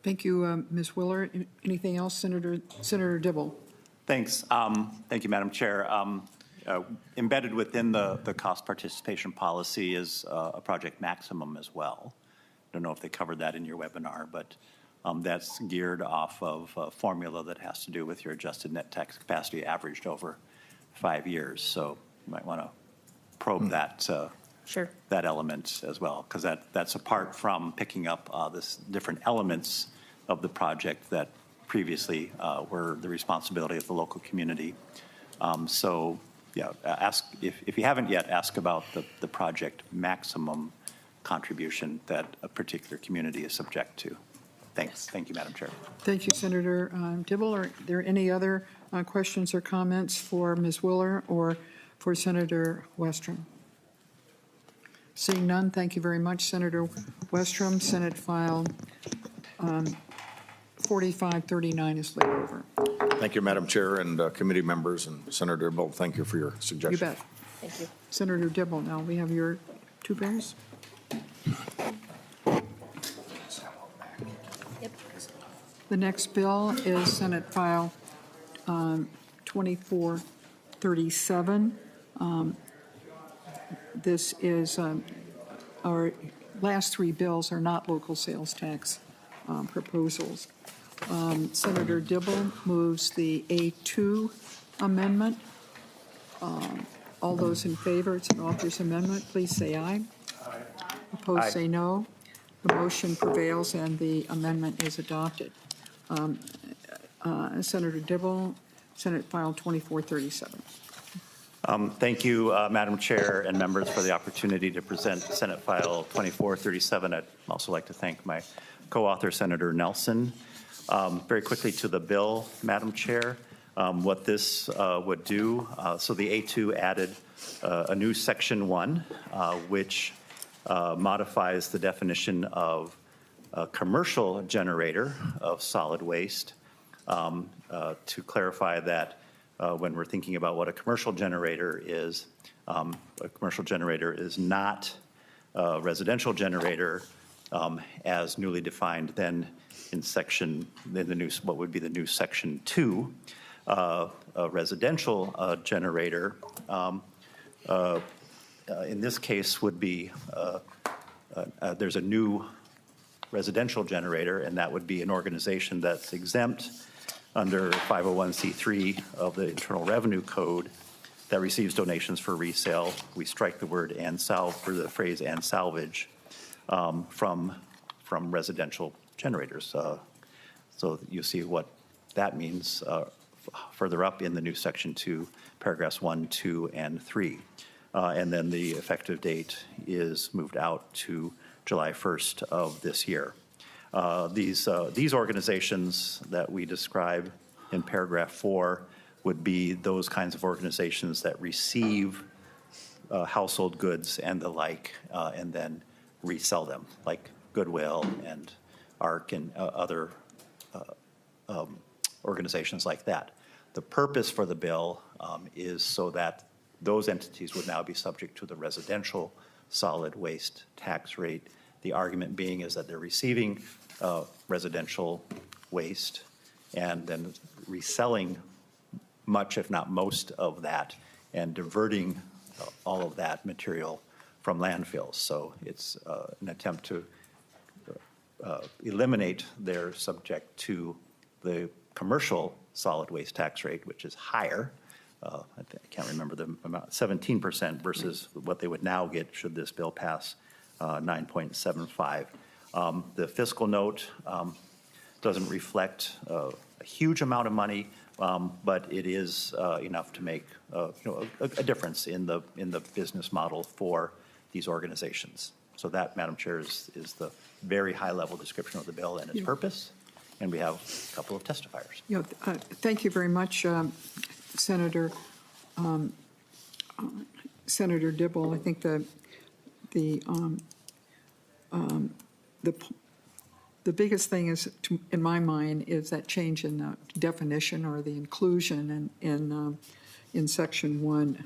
S1: Thank you, Ms. Willer. Anything else, Senator Dibble?
S17: Thanks. Thank you, Madam Chair. Embedded within the cost participation policy is a project maximum as well. I don't know if they covered that in your webinar, but that's geared off of a formula that has to do with your adjusted net tax capacity averaged over 5 years. So you might want to probe that
S16: Sure.
S17: that element as well, because that's apart from picking up this different elements of the project that previously were the responsibility of the local community. So yeah, if you haven't yet, ask about the project maximum contribution that a particular community is subject to. Thanks. Thank you, Madam Chair.
S1: Thank you, Senator Dibble. Are there any other questions or comments for Ms. Willer or for Senator Westrom? Seeing none, thank you very much, Senator Westrom. Senate File 4539 is laid over.
S11: Thank you, Madam Chair, and committee members, and Senator Dibble, thank you for your suggestion.
S1: You bet.
S16: Thank you.
S1: Senator Dibble, now we have your two bills.
S16: Yep.
S1: The next bill is Senate File 2437. This is, our last three bills are not local sales tax proposals. Senator Dibble moves the A2 amendment. All those in favor, it's an author's amendment, please say aye. Aye. Opposed, say no. The motion prevails and the amendment is adopted. Senator Dibble, Senate File 2437.
S17: Thank you, Madam Chair and members, for the opportunity to present Senate File 2437. I'd also like to thank my co-author, Senator Nelson. Very quickly to the bill, Madam Chair, what this would do. So the A2 added a new Section 1, which modifies the definition of a commercial generator of solid waste to clarify that when we're thinking about what a commercial generator is. A commercial generator is not a residential generator as newly defined then in what would be the new section 2. A residential generator in this case would be, there's a new residential generator, and that would be an organization that's exempt under 501c3 of the Internal Revenue Code that receives donations for resale. We strike the word and the phrase and salvage from residential generators. So you see what that means further up in the new section 2, paragraphs 1, 2, and 3. And then the effective date is moved out to July 1st of this year. These organizations that we describe in paragraph 4 would be those kinds of organizations that receive household goods and the like, and then resell them, like Goodwill and ARC and other organizations like that. The purpose for the bill is so that those entities would now be subject to the residential solid waste tax rate. The argument being is that they're receiving residential waste and then reselling much, if not most, of that and diverting all of that material from landfills. So it's an attempt to eliminate their subject to the commercial solid waste tax rate, which is higher. I can't remember the amount, 17% versus what they would now get should this bill pass, 9.75. The fiscal note doesn't reflect a huge amount of money, but it is enough to make a difference in the business model for these organizations. So that, Madam Chair, is the very high-level description of the bill and its purpose. And we have a couple of testifiers.
S1: Thank you very much, Senator Dibble. I think the biggest thing is, in my mind, is that change in the definition or the inclusion in section 1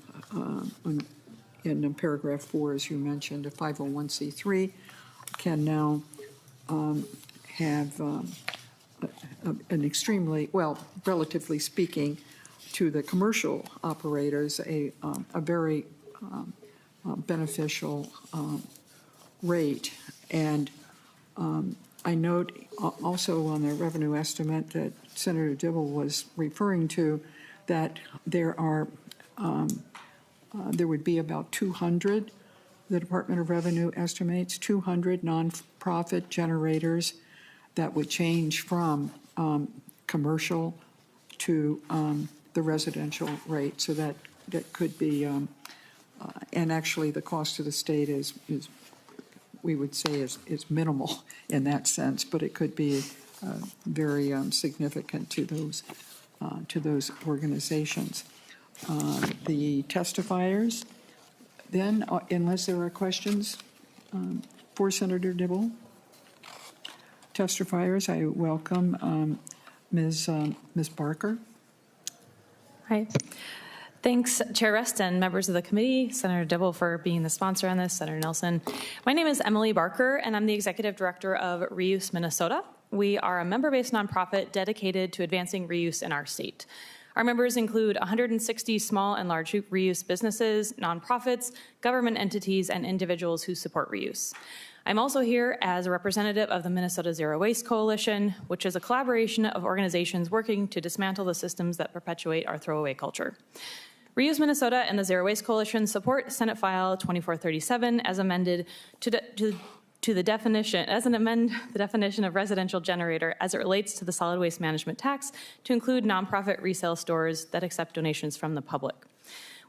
S1: in paragraph 4, as you mentioned, a 501c3 can now have an extremely, well, relatively speaking, to the commercial operators, a very beneficial rate. And I note also on the revenue estimate that Senator Dibble was referring to that there would be about 200, the Department of Revenue estimates, 200 nonprofit generators that would change from commercial to the residential rate. So that could be, and actually the cost to the state is we would say is minimal in that sense, but it could be very significant to those organizations. The testifiers, then, unless there are questions for Senator Dibble. Testifiers, I welcome Ms. Barker.
S18: Hi. Thanks, Chair Rest and members of the committee, Senator Dibble for being the sponsor on this, Senator Nelson. My name is Emily Barker, and I'm the Executive Director of Reuse Minnesota. We are a member-based nonprofit dedicated to advancing reuse in our state. Our members include 160 small and large reuse businesses, nonprofits, government entities, and individuals who support reuse. I'm also here as a representative of the Minnesota Zero Waste Coalition, which is a collaboration of organizations working to dismantle the systems that perpetuate our throwaway culture. Reuse Minnesota and the Zero Waste Coalition support Senate File 2437 as amended to the definition, the definition of residential generator as it relates to the solid waste management tax to include nonprofit resale stores that accept donations from the public.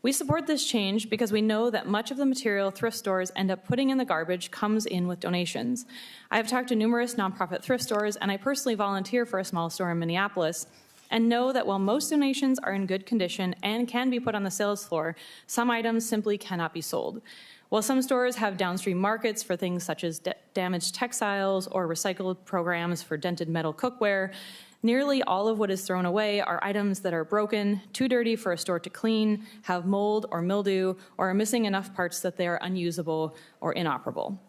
S18: We support this change because we know that much of the material thrift stores end up putting in the garbage comes in with donations. I have talked to numerous nonprofit thrift stores, and I personally volunteer for a small store in Minneapolis, and know that while most donations are in good condition and can be put on the sales floor, some items simply cannot be sold. While some stores have downstream markets for things such as damaged textiles or recycled programs for dented metal cookware, Nearly all of what is thrown away are items that are broken, too dirty for a store to clean, have mold or mildew, or are missing enough parts that they are unusable or inoperable.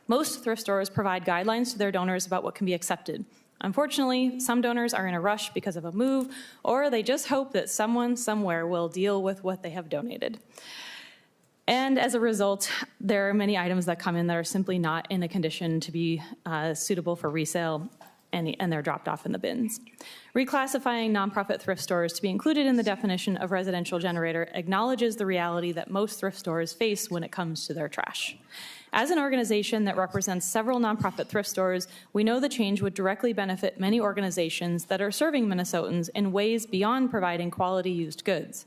S18: Most thrift stores provide guidelines to their donors about what can be accepted. Unfortunately, some donors are in a rush because of a move, or they just hope that someone somewhere will deal with what they have donated. And as a result, there are many items that come in that are simply not in a condition to be suitable for resale, and they're dropped off in the bins. Reclassifying nonprofit thrift stores to be included in the definition of residential generator acknowledges the reality that most thrift stores face when it comes to their trash. As an organization that represents several nonprofit thrift stores, we know the change would directly benefit many organizations that are serving Minnesotans in ways beyond providing quality used goods.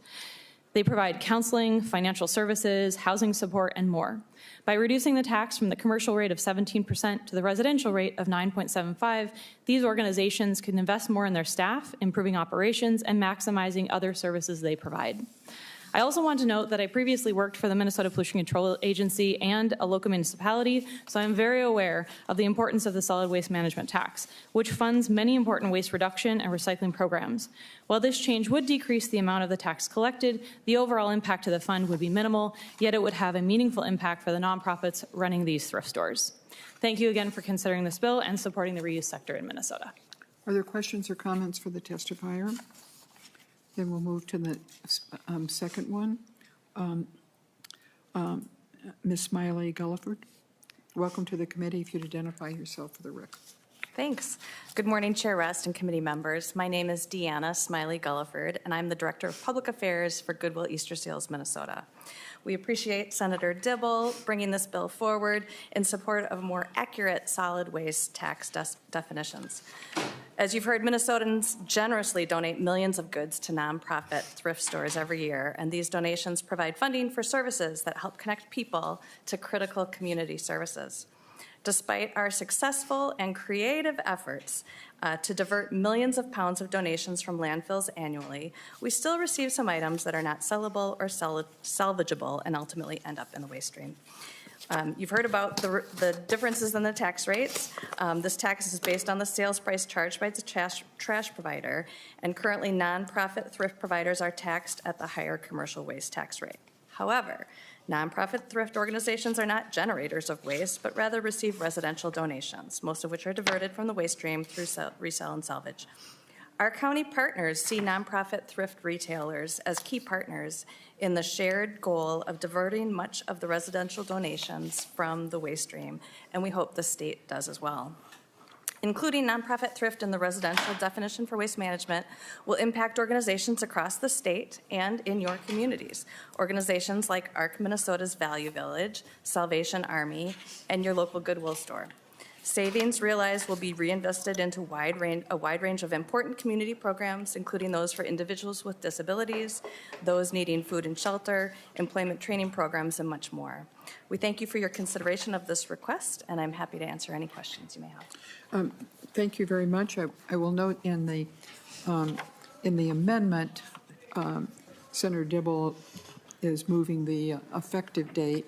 S18: They provide counseling, financial services, housing support, and more. By reducing the tax from the commercial rate of 17% to the residential rate of 9.75, these organizations can invest more in their staff, improving operations, and maximizing other services they provide. I also want to note that I previously worked for the Minnesota Pollution Control Agency and a local municipality, so I'm very aware of the importance of the solid waste management tax, which funds many important waste reduction and recycling programs. While this change would decrease the amount of the tax collected, the overall impact to the fund would be minimal, yet it would have a meaningful impact for the nonprofits running these thrift stores. Thank you again for considering this bill and supporting the reuse sector in Minnesota.
S1: Are there questions or comments for the testifier? Then we'll move to the second one. Ms. Smiley Gulliford, welcome to the committee. If you'd identify yourself for the record.
S19: Thanks. Good morning, Chair Rest and committee members. My name is Deanna Smiley Gulliford, and I'm the Director of Public Affairs for Goodwill Easter Seals, Minnesota. We appreciate Senator Dibble bringing this bill forward in support of more accurate solid waste tax definitions. As you've heard, Minnesotans generously donate millions of goods to nonprofit thrift stores every year, and these donations provide funding for services that help connect people to critical community services. Despite our successful and creative efforts to divert millions of pounds of donations from landfills annually, we still receive some items that are not sellable or salvageable and ultimately end up in the waste stream. You've heard about the differences in the tax rates. This tax is based on the sales price charged by the trash provider, and currently nonprofit thrift providers are taxed at the higher commercial waste tax rate. However, nonprofit thrift organizations are not generators of waste, but rather receive residential donations, most of which are diverted from the waste stream through resale and salvage. Our county partners see nonprofit thrift retailers as key partners in the shared goal of diverting much of the residential donations from the waste stream, and we hope the state does as well. Including nonprofit thrift in the residential definition for waste management will impact organizations across the state and in your communities. Organizations like ARC Minnesota's Value Village, Salvation Army, and your local Goodwill store. Savings realized will be reinvested into a wide range of important community programs, including those for individuals with disabilities, those needing food and shelter, employment training programs, and much more. We thank you for your consideration of this request, and I'm happy to answer any questions you may have.
S1: Thank you very much. I will note in the amendment, Senator Dibble is moving the effective date,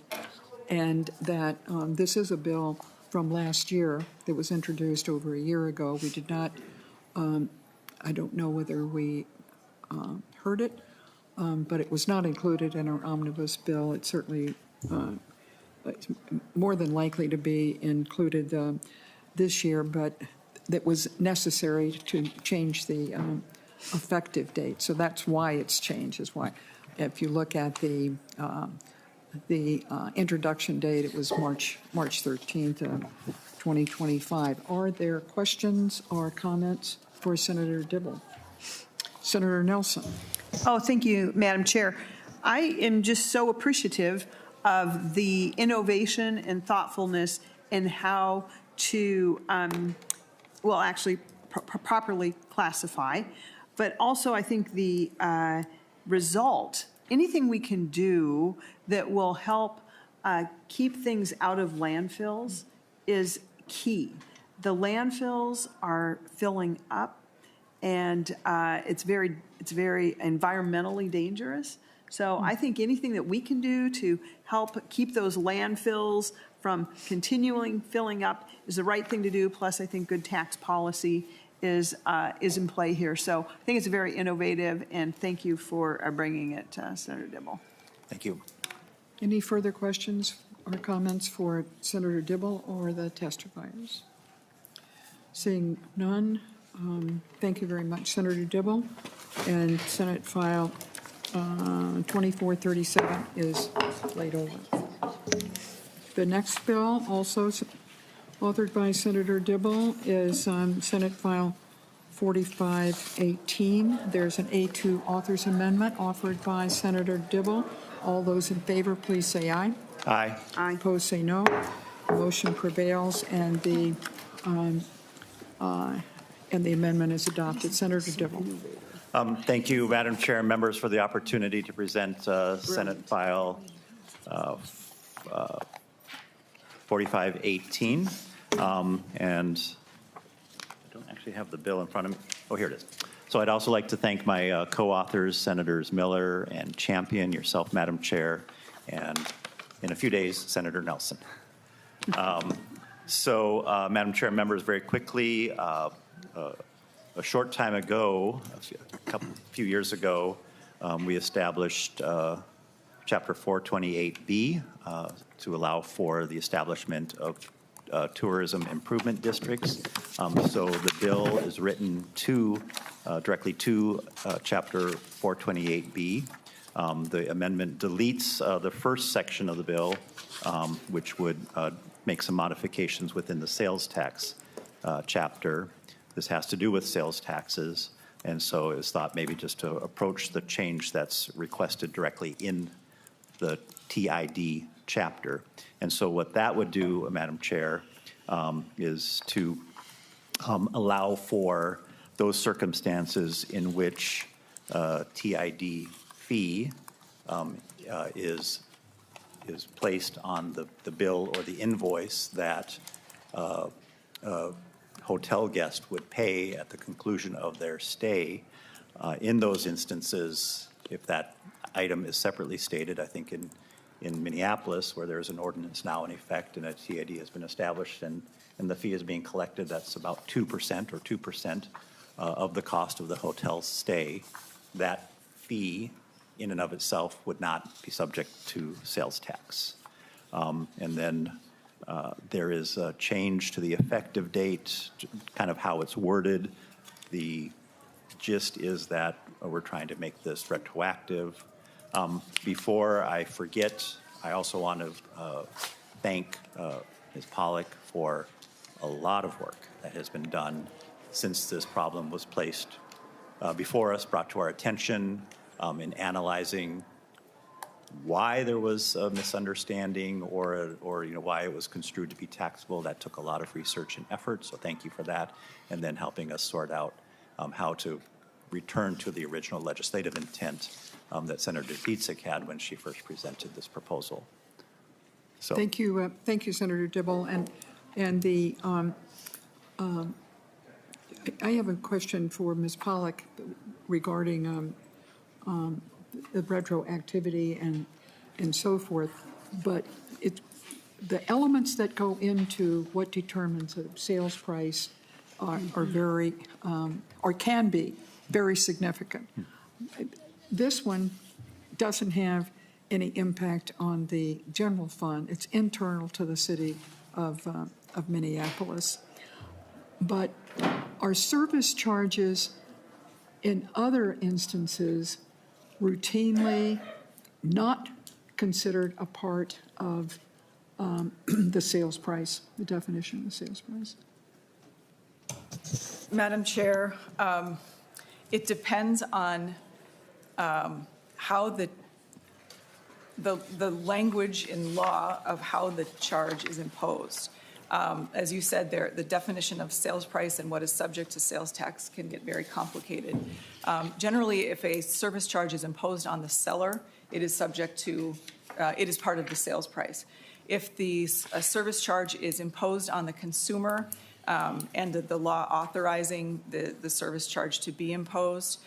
S1: and that this is a bill from last year that was introduced over a year ago. We did not, I don't know whether we heard it, but it was not included in our omnibus bill. It certainly it's more than likely to be included this year, but that was necessary to change the effective date. So that's why it's changed, is why. If you look at the introduction date, it was March 13th, 2025. Are there questions or comments for Senator Dibble? Senator Nelson.
S3: Oh, thank you, Madam Chair. I am just so appreciative of the innovation and thoughtfulness in how to, actually properly classify, but also I think the result, anything we can do that will help keep things out of landfills is key. The landfills are filling up, and it's very environmentally dangerous. So I think anything that we can do to help keep those landfills from continuing filling up is the right thing to do. Plus, I think good tax policy is in play here. So I think it's very innovative, and thank you for bringing it, Senator Dibble.
S17: Thank you.
S1: Any further questions or comments for Senator Dibble or the testifiers? Seeing none, thank you very much, Senator Dibble. And Senate File 2437 is laid over. The next bill, also authored by Senator Dibble, is Senate File 4518. There's an A2 Author's Amendment offered by Senator Dibble. All those in favor, please say aye.
S17: Aye.
S3: Aye.
S1: Opposed, say no. Motion prevails, and the amendment is adopted. Senator Dibble.
S17: Thank you, Madam Chair and members, for the opportunity to present Senate File 4518. And I don't actually have the bill in front of me. Oh, here it is. So I'd also like to thank my co-authors, Senators Miller and Champion, yourself, Madam Chair, and in a few days, Senator Nelson. Madam Chair and members, very quickly, a short time ago, a few years ago, we established Chapter 428B to allow for the establishment of tourism improvement districts. So the bill is written directly to Chapter 428B. The amendment deletes the first section of the bill, which would make some modifications within the sales tax chapter. This has to do with sales taxes, and so it was thought maybe just to approach the change that's requested directly in the TID chapter. And so what that would do, Madam Chair, is to allow for those circumstances in which TID fee is placed on the bill or the invoice that hotel guest would pay at the conclusion of their stay. In those instances, if that item is separately stated, I think in Minneapolis, where there's an ordinance now in effect and a TID has been established and the fee is being collected, that's about 2% or 2% of the cost of the hotel stay. That fee in and of itself would not be subject to sales tax. And then there is a change to the effective date, kind of how it's worded. The gist is that we're trying to make this retroactive. Before I forget, I also want to thank Ms. Pollack for a lot of work that has been done since this problem was placed before us, brought to our attention, in analyzing why there was a misunderstanding or why it was construed to be taxable. That took a lot of research and effort, so thank you for that. And then helping us sort out how to return to the original legislative intent that Senator Dietzig had when she first presented this proposal. So
S1: Thank you, Senator Dibble. And the I have a question for Ms. Pollack regarding the retroactivity and so forth. But the elements that go into what determines a sales price are very or can be very significant. This one doesn't have any impact on the general fund. It's internal to the city of Minneapolis. But are service charges in other instances routinely not considered a part of the sales price, the definition of the sales price?
S10: Madam Chair, it depends on how the language in law of how the charge is imposed. As you said there, the definition of sales price and what is subject to sales tax can get very complicated. Generally, if a service charge is imposed on the seller, it is subject to, it is part of the sales price. If a service charge is imposed on the consumer and the law authorizing the service charge to be imposed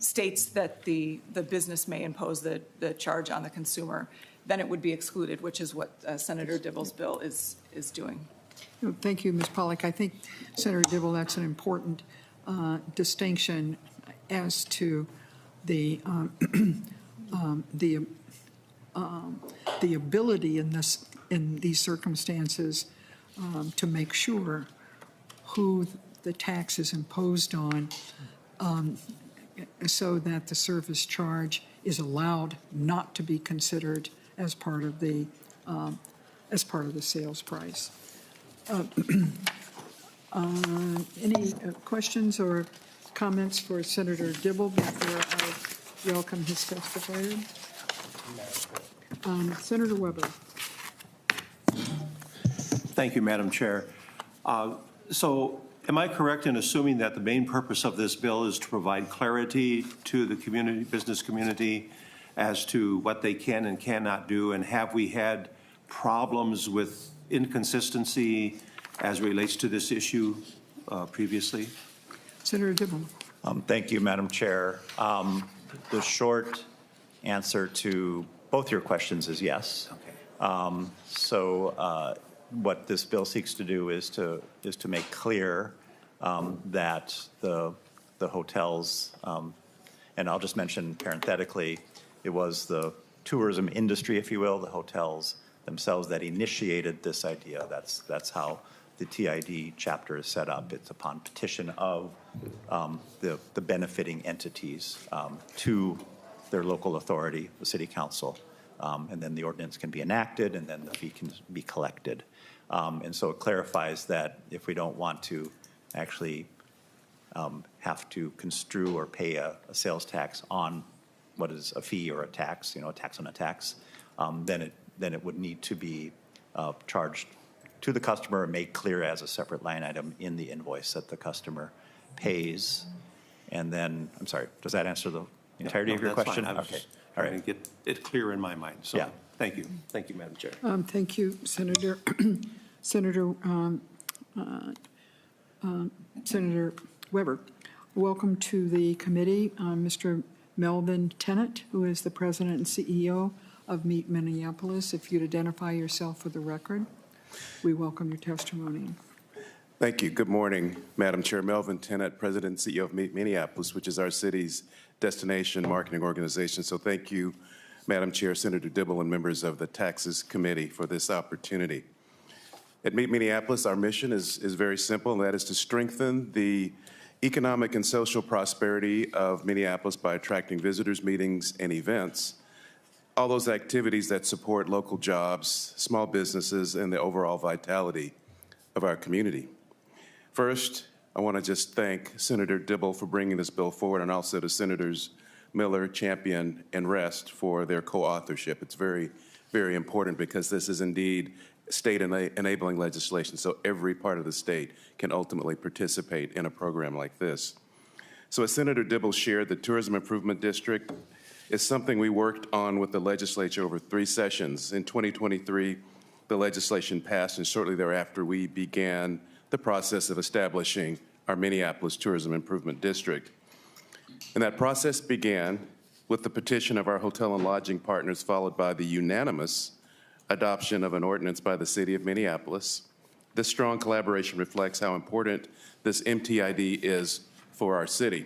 S10: states that the business may impose the charge on the consumer, then it would be excluded, which is what Senator Dibble's bill is doing.
S1: Thank you, Ms. Pollack. I think, Senator Dibble, that's an important distinction as to the ability in these circumstances to make sure who the tax is imposed on, so that the service charge is allowed not to be considered as part of the sales price. Any questions or comments for Senator Dibble before I welcome his testifier? Senator Weber.
S20: Thank you, Madam Chair. So am I correct in assuming that the main purpose of this bill is to provide clarity to the community, business community, as to what they can and cannot do? And have we had problems with inconsistency as it relates to this issue previously?
S1: Senator Dibble.
S17: Thank you, Madam Chair. The short answer to both your questions is yes. Okay. What this bill seeks to do is to make clear that the hotels, and I'll just mention parenthetically, it was the tourism industry, if you will, the hotels themselves that initiated this idea. That's how the TID chapter is set up. It's upon petition of the benefiting entities to their local authority, the city council, and then the ordinance can be enacted, and then the fee can be collected. And so it clarifies that if we don't want to actually have to construe or pay a sales tax on what is a fee or a tax, a tax on a tax, then it would need to be charged to the customer and made clear as a separate line item in the invoice that the customer pays. And then, I'm sorry, does that answer the entirety of your question?
S20: Fine.
S17: Okay.
S20: All right. Get it clear in my mind. So
S17: Yeah.
S20: thank you. Thank you, Madam Chair.
S1: Thank you, Senator. Senator Weber. Welcome to the committee, Mr. Melvin Tennant, who is the president and CEO of Meet Minneapolis. If you'd identify yourself for the record, we welcome your testimony.
S21: Thank you. Good morning, Madam Chair. Melvin Tennant, President and CEO of Meet Minneapolis, which is our city's destination marketing organization. So thank you, Madam Chair, Senator Dibble, and members of the Taxes Committee for this opportunity. At Meet Minneapolis, our mission is very simple, and that is to strengthen the economic and social prosperity of Minneapolis by attracting visitors, meetings, and events, all those activities that support local jobs, small businesses, and the overall vitality of our community. First, I want to just thank Senator Dibble for bringing this bill forward, and also to Senators Miller, Champion, and Rest for their co-authorship. It's very, very important because this is indeed state enabling legislation, so every part of the state can ultimately participate in a program like this. So as Senator Dibble shared, the Tourism Improvement District is something we worked on with the legislature over 3 sessions. In 2023, the legislation passed, and shortly thereafter, we began the process of establishing our Minneapolis Tourism Improvement District. And that process began with the petition of our hotel and lodging partners, followed by the unanimous adoption of an ordinance by the city of Minneapolis. This strong collaboration reflects how important this MTID is for our city.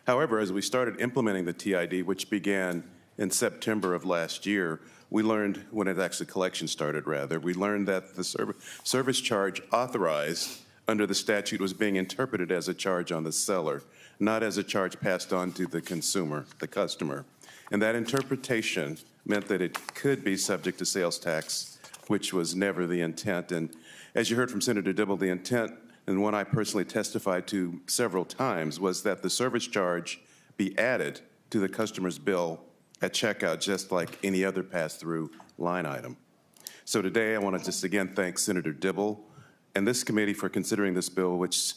S21: However, as we started implementing the TID, which began in September of last year, we learned, when it actually collection started rather, we learned that the service charge authorized under the statute was being interpreted as a charge on the seller, not as a charge passed on to the consumer, the customer. And that interpretation meant that it could be subject to sales tax, which was never the intent. And as you heard from Senator Dibble, the intent, and one I personally testified to several times, was that the service charge be added to the customer's bill at checkout, just like any other pass-through line item. So today, I want to just again thank Senator Dibble and this committee for considering this bill, which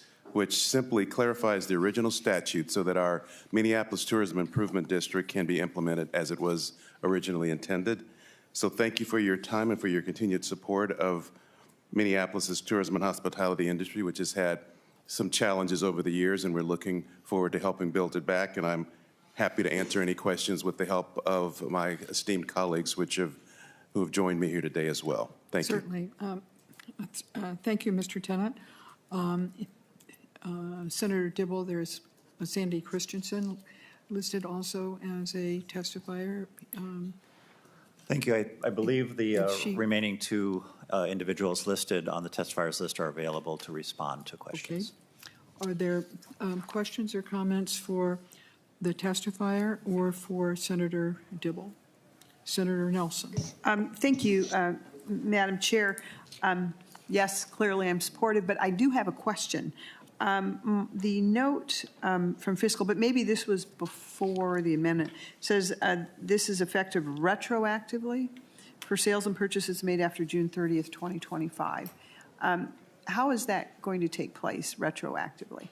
S21: simply clarifies the original statute so that our Minneapolis Tourism Improvement District can be implemented as it was originally intended. So thank you for your time and for your continued support of Minneapolis's tourism and hospitality industry, which has had some challenges over the years, and we're looking forward to helping build it back. And I'm happy to answer any questions with the help of my esteemed colleagues, who have joined me here today as well. Thank you.
S1: Certainly. Thank you, Mr. Tennant. Senator Dibble, there's Sandy Christensen listed also as a testifier.
S17: Thank you. I believe the
S1: Is she-
S17: remaining two individuals listed on the testifiers list are available to respond to questions.
S1: Are there questions or comments for the testifier or for Senator Dibble? Senator Nelson.
S3: Thank you, Madam Chair. Yes, clearly I'm supportive, but I do have a question. The note from fiscal, but maybe this was before the amendment, says this is effective retroactively for sales and purchases made after June 30th, 2025. How is that going to take place retroactively?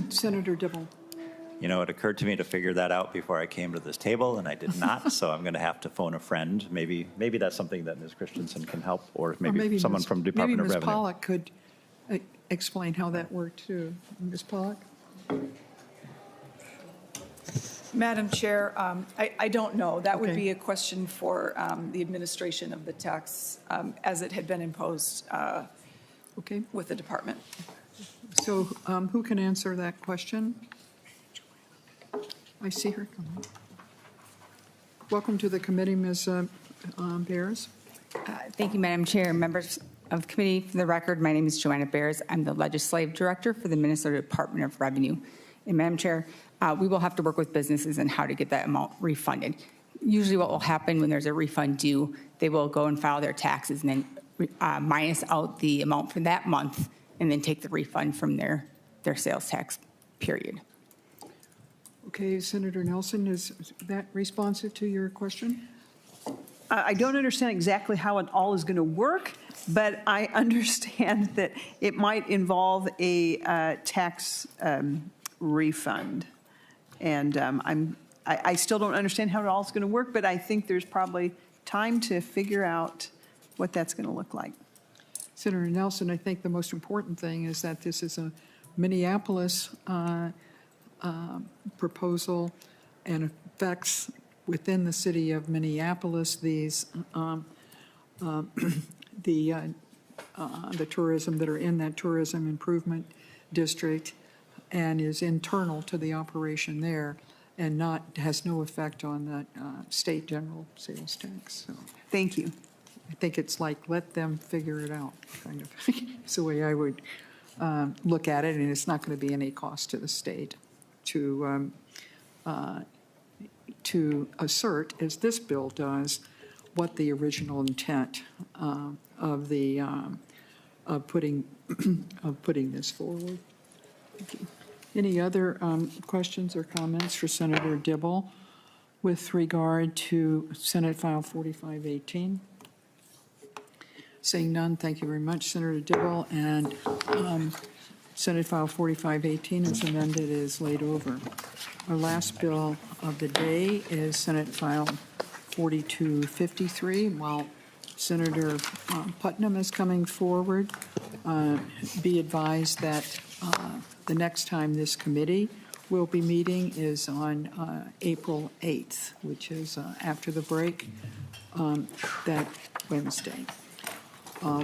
S1: Senator Dibble.
S17: You know, it occurred to me to figure that out before I came to this table, and I did not, so I'm going to have to phone a friend. Maybe that's something that Ms. Christensen can help, or maybe someone from Department of Revenue.
S1: Maybe Ms. Pollack could explain how that worked, too. Ms. Pollack?
S10: Madam Chair, I don't know. That would
S1: Okay.
S10: be a question for the administration of the tax as it had been imposed
S1: Okay.
S10: with the department.
S1: So who can answer that question? I see her coming. Welcome to the committee, Ms. Bears.
S4: Thank you, Madam Chair. Members of committee, for the record, my name is Joanna Bears. I'm the Legislative Director for the Minnesota Department of Revenue. And Madam Chair, we will have to work with businesses on how to get that amount refunded. Usually what will happen when there's a refund due, they will go and file their taxes and then minus out the amount for that month and then take the refund from their sales tax period.
S1: Okay, Senator Nelson, is that responsive to your question?
S3: I don't understand exactly how it all is going to work, but I understand that it might involve a tax refund. And I still don't understand how it all is going to work, but I think there's probably time to figure out what that's going to look like.
S1: Senator Nelson, I think the most important thing is that this is a Minneapolis proposal and affects within the city of Minneapolis these the tourism that are in that tourism improvement district and is internal to the operation there and has no effect on the state general sales tax. So
S3: thank you.
S1: I think it's like, let them figure it out, kind of. It's the way I would look at it, and it's not going to be any cost to the state to assert, as this bill does, what the original intent of putting this forward. Any other questions or comments for Senator Dibble with regard to Senate File 4518? Seeing none, thank you very much, Senator Dibble. And Senate File 4518 is amended, is laid over. Our last bill of the day is Senate File 4253. While Senator Putnam is coming forward, be advised that the next time this committee will be meeting is on April 8th, which is after the break that Wednesday.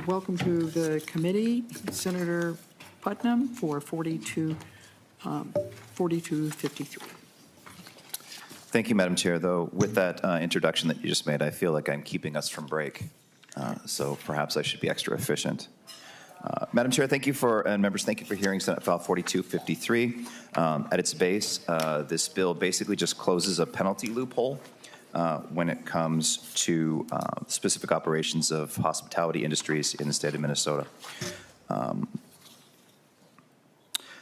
S1: Welcome to the committee, Senator Putnam for 4253.
S22: Thank you, Madam Chair. Though with that introduction that you just made, I feel like I'm keeping us from break. So perhaps I should be extra efficient. Madam Chair, thank you and members, thank you for hearing Senate File 4253. At its base, this bill basically just closes a penalty loophole when it comes to specific operations of hospitality industries in the state of Minnesota.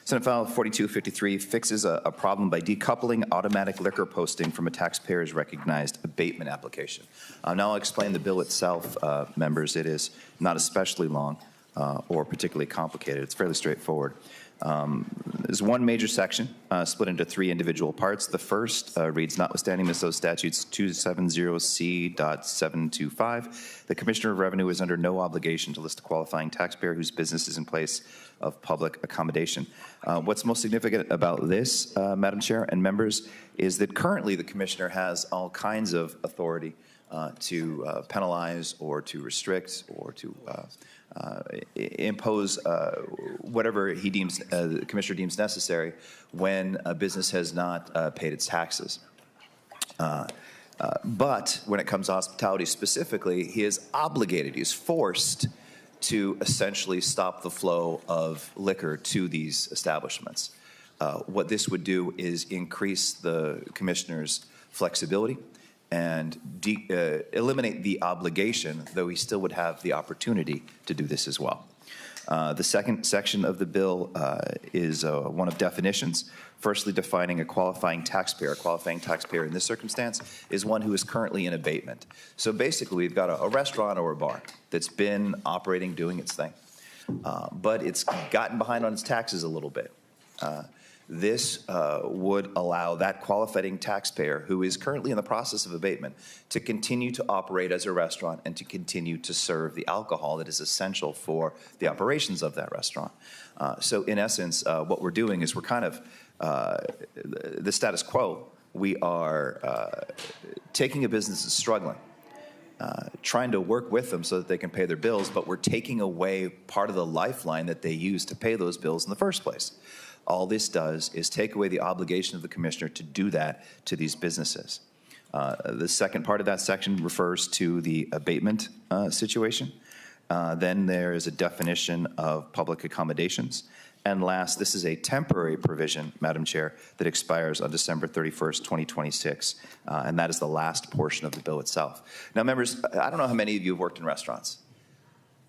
S22: Senate File 4253 fixes a problem by decoupling automatic liquor posting from a taxpayer's recognized abatement application. Now I'll explain the bill itself, members. It is not especially long or particularly complicated. It's fairly straightforward. There's one major section split into three individual parts. The first reads, notwithstanding Minnesota Statutes 270C.725, the Commissioner of Revenue is under no obligation to list a qualifying taxpayer whose business is in place of public accommodation. What's most significant about this, Madam Chair and members, is that currently the Commissioner has all kinds of authority to penalize or to restrict or to impose whatever he deems, the commissioner deems necessary when a business has not paid its taxes. But when it comes to hospitality specifically, he is obligated, he is forced to essentially stop the flow of liquor to these establishments. What this would do is increase the commissioner's flexibility and eliminate the obligation, though he still would have the opportunity to do this as well. The second section of the bill is one of definitions. Firstly, defining a qualifying taxpayer. A qualifying taxpayer in this circumstance is one who is currently in abatement. So basically, we've got a restaurant or a bar that's been operating, doing its thing, but it's gotten behind on its taxes a little bit. This would allow that qualifying taxpayer who is currently in the process of abatement to continue to operate as a restaurant and to continue to serve the alcohol that is essential for the operations of that restaurant. So in essence, what we're doing is we're kind of the status quo. We are taking a business that's struggling, trying to work with them so that they can pay their bills, but we're taking away part of the lifeline that they use to pay those bills in the first place. All this does is take away the obligation of the commissioner to do that to these businesses. The second part of that section refers to the abatement situation. Then there is a definition of public accommodations. And last, this is a temporary provision, Madam Chair, that expires on December 31st, 2026. And that is the last portion of the bill itself. Now, members, I don't know how many of you have worked in restaurants,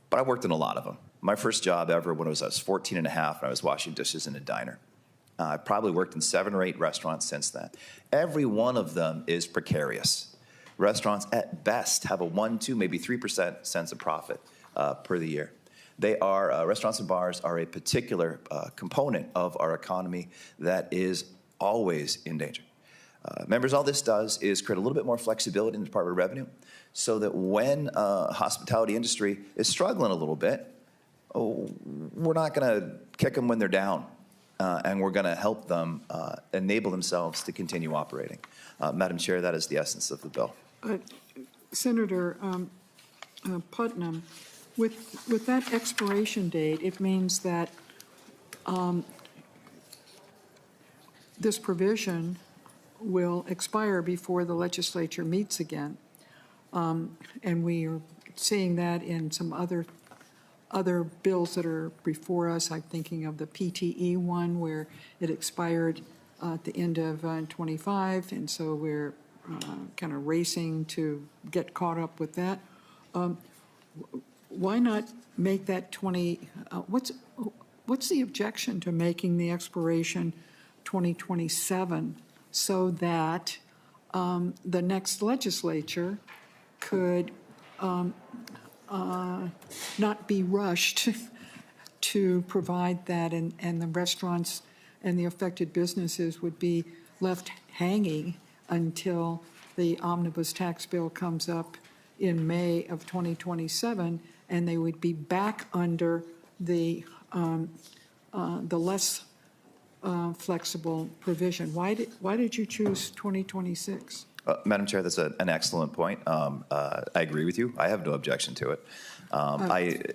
S22: but I've worked in a lot of them. My first job ever when I was 14 and a half, and I was washing dishes in a diner. I've probably worked in 7 or 8 restaurants since then. Every one of them is precarious. Restaurants at best have a 1, 2, maybe 3% sense of profit per the year. They are, restaurants and bars are a particular component of our economy that is always in danger. Members, all this does is create a little bit more flexibility in the Department of Revenue so that when hospitality industry is struggling a little bit, we're not going to kick them when they're down, and we're going to help them enable themselves to continue operating. Madam Chair, that is the essence of the bill.
S1: Senator Putnam, with that expiration date, it means that this provision will expire before the legislature meets again. And we are seeing that in some other bills that are before us. I'm thinking of the PTE one where it expired at the end of 25, and so we're kind of racing to get caught up with that. Why not make that 20, what's the objection to making the expiration 2027 so that the next legislature could not be rushed to provide that, and the restaurants and the affected businesses would be left hanging until the omnibus tax bill comes up in May of 2027, and they would be back under the less flexible provision. Why did you choose 2026?
S22: Madam Chair, that's an excellent point. I agree with you. I have no objection to it.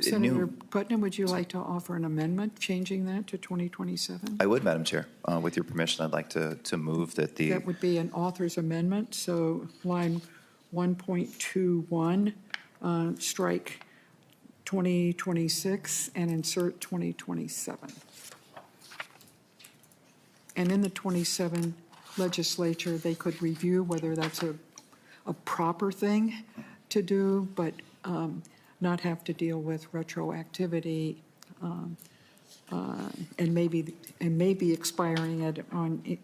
S1: Senator Putnam, would you like to offer an amendment changing that to 2027?
S22: I would, Madam Chair. With your permission, I'd like to move that the...
S1: That would be an author's amendment. So line 1.21, strike 2026 and insert 2027. And in the 27 legislature, they could review whether that's a proper thing to do, but not have to deal with retroactivity and maybe expiring it on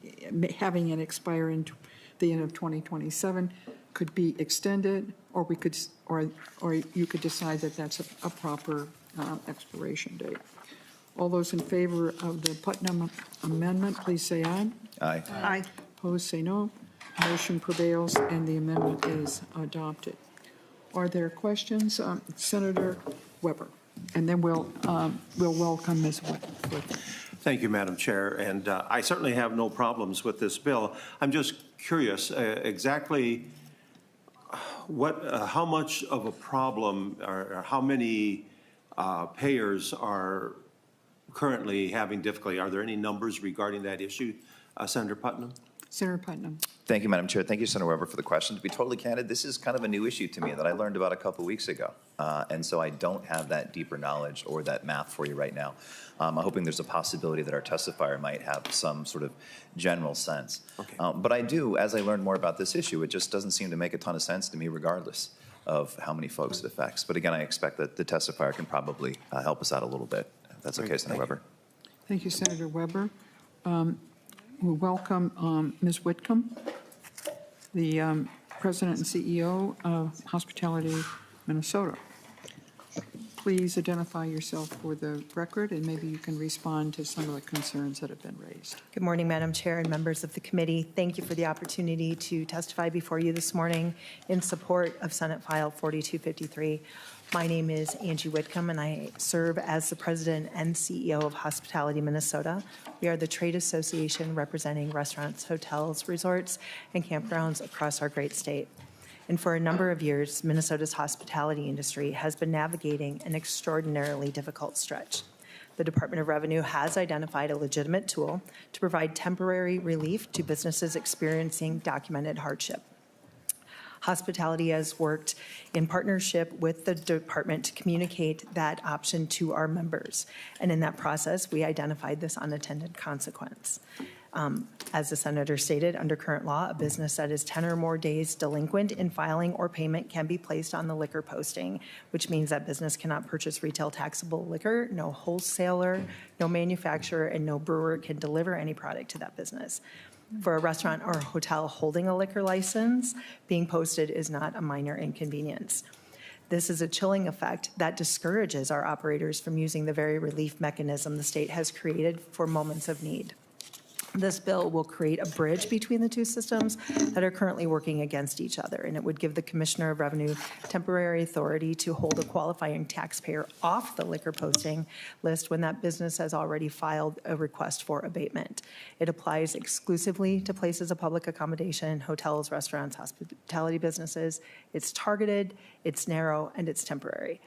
S1: having it expire in the end of 2027 could be extended, or we could or you could decide that that's a proper expiration date. All those in favor of the Putnam amendment, please say aye.
S22: Aye.
S3: Aye.
S1: Opposed, say no. Motion prevails, and the amendment is adopted. Are there questions? Senator Weber, and then we'll welcome Ms. Wood.
S20: Thank you, Madam Chair, and I certainly have no problems with this bill. I'm just curious, exactly how much of a problem or how many payers are currently having difficulty? Are there any numbers regarding that issue, Senator Putnam?
S1: Senator Putnam.
S22: Thank you, Madam Chair. Thank you, Senator Weber, for the question. To be totally candid, this is kind of a new issue to me that I learned about a couple weeks ago. And so I don't have that deeper knowledge or that math for you right now. I'm hoping there's a possibility that our testifier might have some sort of general sense.
S20: Okay.
S22: But I do, as I learned more about this issue, it just doesn't seem to make a ton of sense to me regardless of how many folks it affects. But again, I expect that the testifier can probably help us out a little bit. If that's okay, Senator Weber.
S1: Thank you, Senator Weber. We welcome Ms. Whitcomb, the President and CEO of Hospitality Minnesota. Please identify yourself for the record, and maybe you can respond to some of the concerns that have been raised.
S5: Good morning, Madam Chair and members of the committee. Thank you for the opportunity to testify before you this morning in support of Senate File 4253. My name is Angie Whitcomb, and I serve as the President and CEO of Hospitality Minnesota. We are the trade association representing restaurants, hotels, resorts, and campgrounds across our great state. And for a number of years, Minnesota's hospitality industry has been navigating an extraordinarily difficult stretch. The Department of Revenue has identified a legitimate tool to provide temporary relief to businesses experiencing documented hardship. Hospitality has worked in partnership with the department to communicate that option to our members. And in that process, we identified this unintended consequence. As the senator stated, under current law, a business that is 10 or more days delinquent in filing or payment can be placed on the liquor posting, which means that business cannot purchase retail taxable liquor, no wholesaler, no manufacturer, and no brewer can deliver any product to that business. For a restaurant or hotel holding a liquor license, being posted is not a minor inconvenience. This is a chilling effect that discourages our operators from using the very relief mechanism the state has created for moments of need. This bill will create a bridge between the two systems that are currently working against each other, and it would give the Commissioner of Revenue temporary authority to hold a qualifying taxpayer off the liquor posting list when that business has already filed a request for abatement. It applies exclusively to places of public accommodation, hotels, restaurants, hospitality businesses. It's targeted, it's narrow, and it's temporary.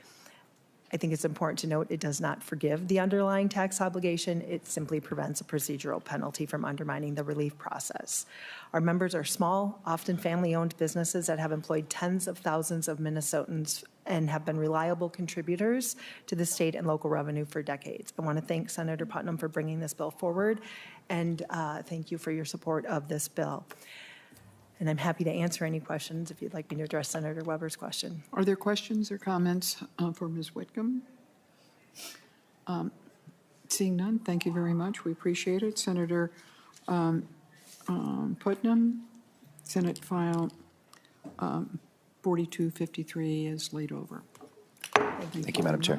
S5: I think it's important to note it does not forgive the underlying tax obligation. It simply prevents a procedural penalty from undermining the relief process. Our members are small, often family-owned businesses that have employed tens of thousands of Minnesotans and have been reliable contributors to the state and local revenue for decades. I want to thank Senator Putnam for bringing this bill forward, and thank you for your support of this bill. And I'm happy to answer any questions if you'd like me to address Senator Weber's question.
S1: Are there questions or comments for Ms. Whitcomb? Seeing none, thank you very much. We appreciate it. Senator Putnam, Senate File 4253 is laid over.
S22: Thank you, Madam Chair.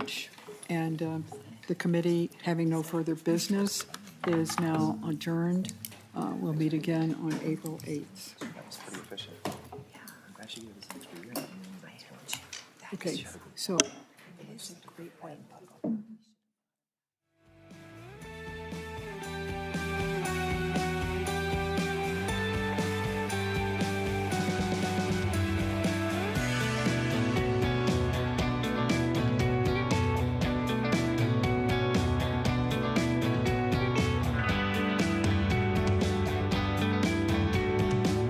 S1: And the committee, having no further business, is now adjourned. We'll meet again on April 8th.
S22: That's pretty efficient.
S1: Okay, so.
S5: Great point.